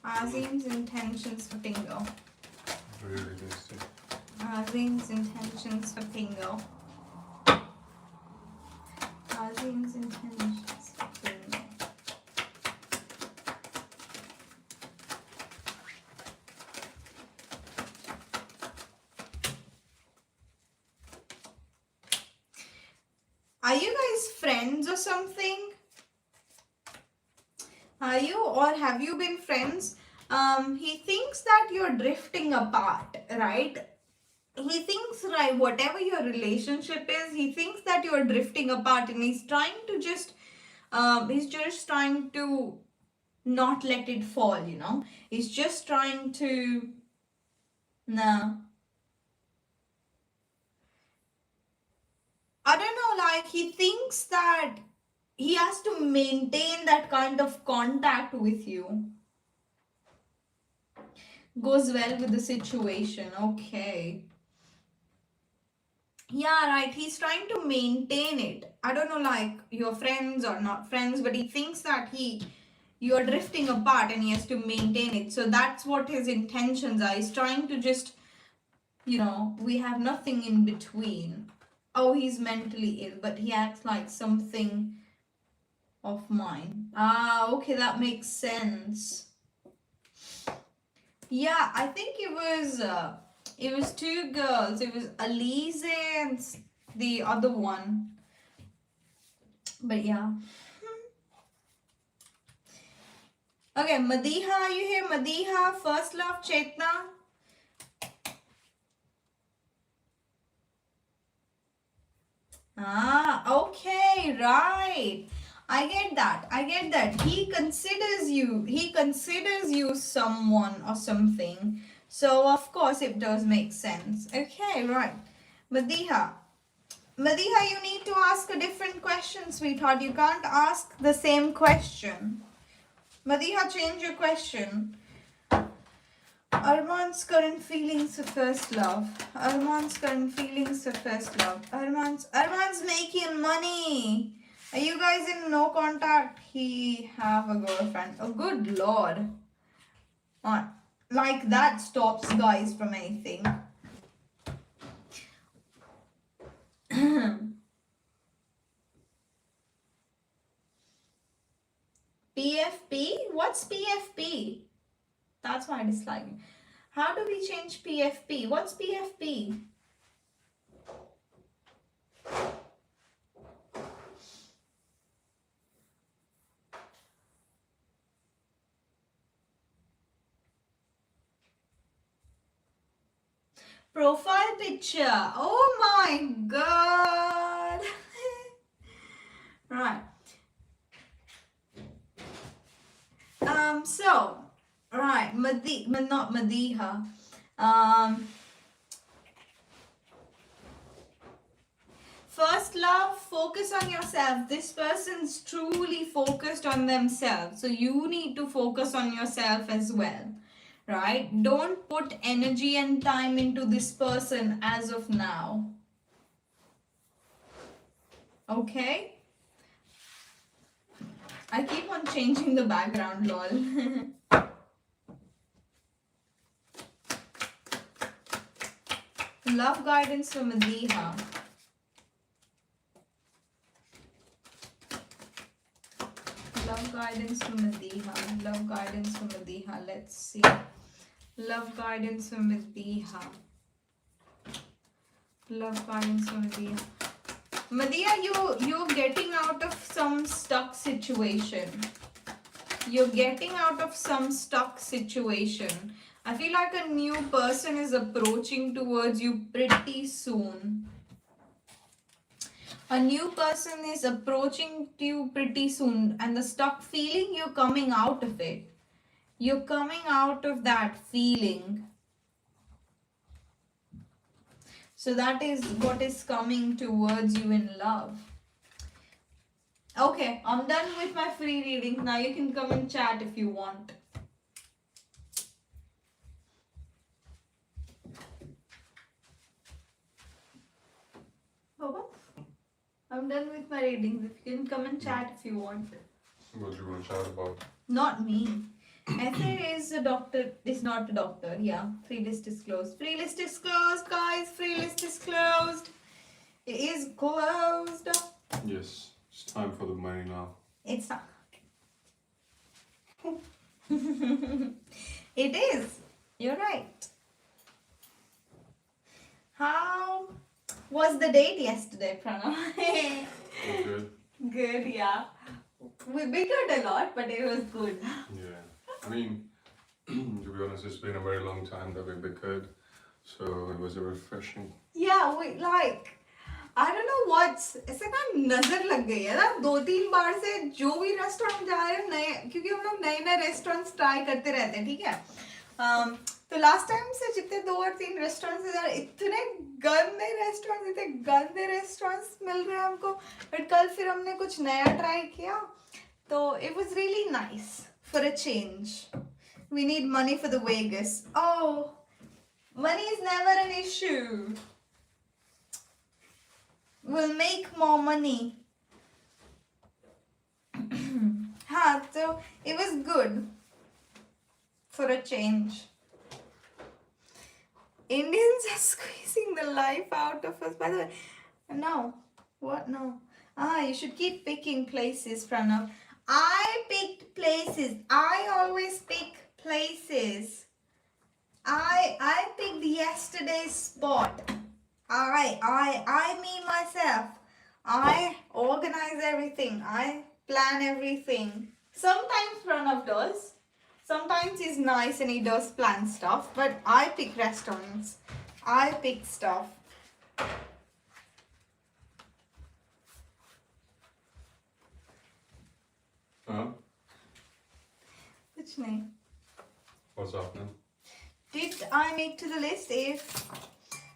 A: Azim's intentions for Pingo.
B: Really tasty.
A: Azim's intentions for Pingo. Azim's intentions for Pingo. Are you guys friends or something? Are you or have you been friends? He thinks that you're drifting apart, right? He thinks, right, whatever your relationship is, he thinks that you're drifting apart and he's just trying to not let it fall, He's just trying to, nah. like he thinks that he has to maintain that kind of contact with you. Goes well with the situation. Okay. Yeah, right. He's trying to maintain it. I don't know, like you're friends or not friends, but he thinks that you're drifting apart and he has to maintain it. So that's what his intentions are. He's trying to just, we have nothing in between. Oh, he's mentally ill, but he acts like something of mine. Ah, okay, that makes sense. Yeah, I think it was two girls. It was Elise and the other one. But yeah. Okay, Madiha, are you here? Madiha, First Love, Chetna. Ah, okay, right. I get that. He considers you someone or something. So of course it does make sense. Okay, right. Madiha, you need to ask a different question, sweetheart. You can't ask the same question. Madiha, change your question. Arman's current feelings for first love. Arman's making money. Are you guys in no contact? He have a girlfriend. Oh, good lord. Like that stops guys from anything. PFP? What's PFP? That's why I dislike it. How do we change PFP? What's PFP? Profile picture. Oh my god. Right. So, right, not Madiha. First love, focus on yourself. This person's truly focused on themselves. So you need to focus on yourself as well. Right? Don't put energy and time into this person as of now. Okay? I keep on changing the background, lol. Love guidance from Madiha. Love guidance from Madiha. Let's see. Love guidance from Madiha. Madiha, you're getting out of some stuck situation. I feel like a new person is approaching towards you pretty soon. And the stuck feeling, you're coming out of it. You're coming out of that feeling. So that is what is coming towards you in love. Okay, I'm done with my free readings. Now you can come and chat if you want. Baba, I'm done with my readings. If you can come and chat if you want.
B: What do you want to chat about?
A: Not me. Ether is a doctor. Is not a doctor. Yeah. Free list is closed. Free list is closed, guys. Free list is closed. It is closed.
B: Yes, it's time for the money now.
A: It's not. It is. You're right. How was the date yesterday, Pranav?
B: Good.
A: Good, yeah. We bickered a lot, but it was good.
B: Yeah. I mean, to be honest, it's been a very long time that we bickered, so it was a refreshing.
A: Yeah, we like. I don't know what's ऐसे ना नजर लग गई है ना 2-3 बार से जो भी रेस्टोरेंट जा रहे हैं नए क्योंकि हम लोग नए रेस्टोरेंट्स ट्राई करते रहते हैं ठीक है
C: तो लास्ट टाइम से जितने 2 और 3 रेस्टोरेंट्स इतने गंदे रेस्टोरेंट्स मिल रहे हैं हमको, बट कल फिर हमने कुछ नया ट्राई किया तो it was really nice for a change. We need money for the Vegas. Oh, money is never an issue. We'll make more money. हाँ, so it was good for a change. Indians are squeezing the life out of us. By the way, no. What? No. You should keep picking places, Pranav. I picked places. I always pick places. I picked yesterday's spot. Me, myself. I organize everything. I plan everything. Sometimes Pranav does. Sometimes he's nice and he does plan stuff, but I pick restaurants. I pick stuff.
B: Huh?
C: Which name?
B: What's happening?
C: Did I make to the list? If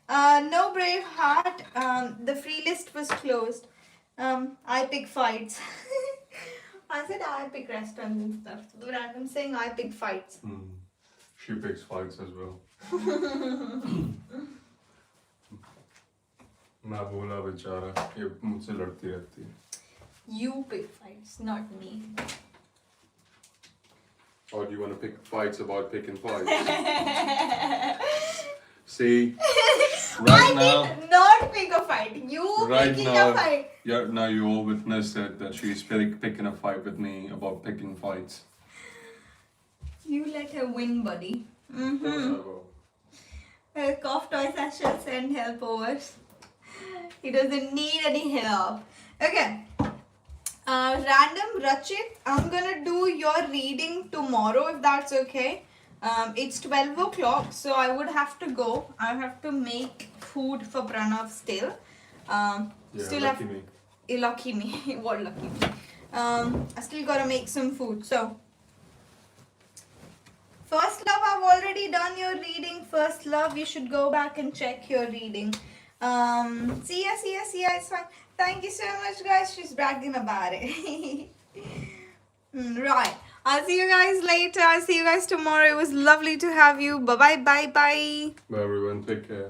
C: no Braveheart, the free list was closed. I pick fights. I said I pick restaurants and stuff. But I'm saying I pick fights.
B: She picks fights as well. मैं बोला बेचारा ये मुझसे लड़ती रहती है.
C: You pick fights, not me.
B: Or do you want to pick fights about picking fights? See, right now,
C: did not pick a fight. You
B: right
C: picking
B: now,
C: a fight.
B: yeah, now you all witnessed that she's picking a fight with me about picking fights.
C: You let her win, buddy.
B: Of course I will.
C: Cough toys, I shall send help over. He doesn't need any help. Okay. Random Rachit, I'm gonna do your reading tomorrow if that's okay. It's 12 o'clock, so I would have to go. I have to make food for Pranav still.
B: Yeah, lucky me.
C: Lucky me. What lucky me? I still gotta make some food. So, First Love, I've already done your reading. First Love, you should go back and check your reading. See ya, it's fine. Thank you so much, guys. She's bragging about it. Right. I'll see you guys later. I'll see you guys tomorrow. It was lovely to have you. Bye.
B: Bye everyone, take care.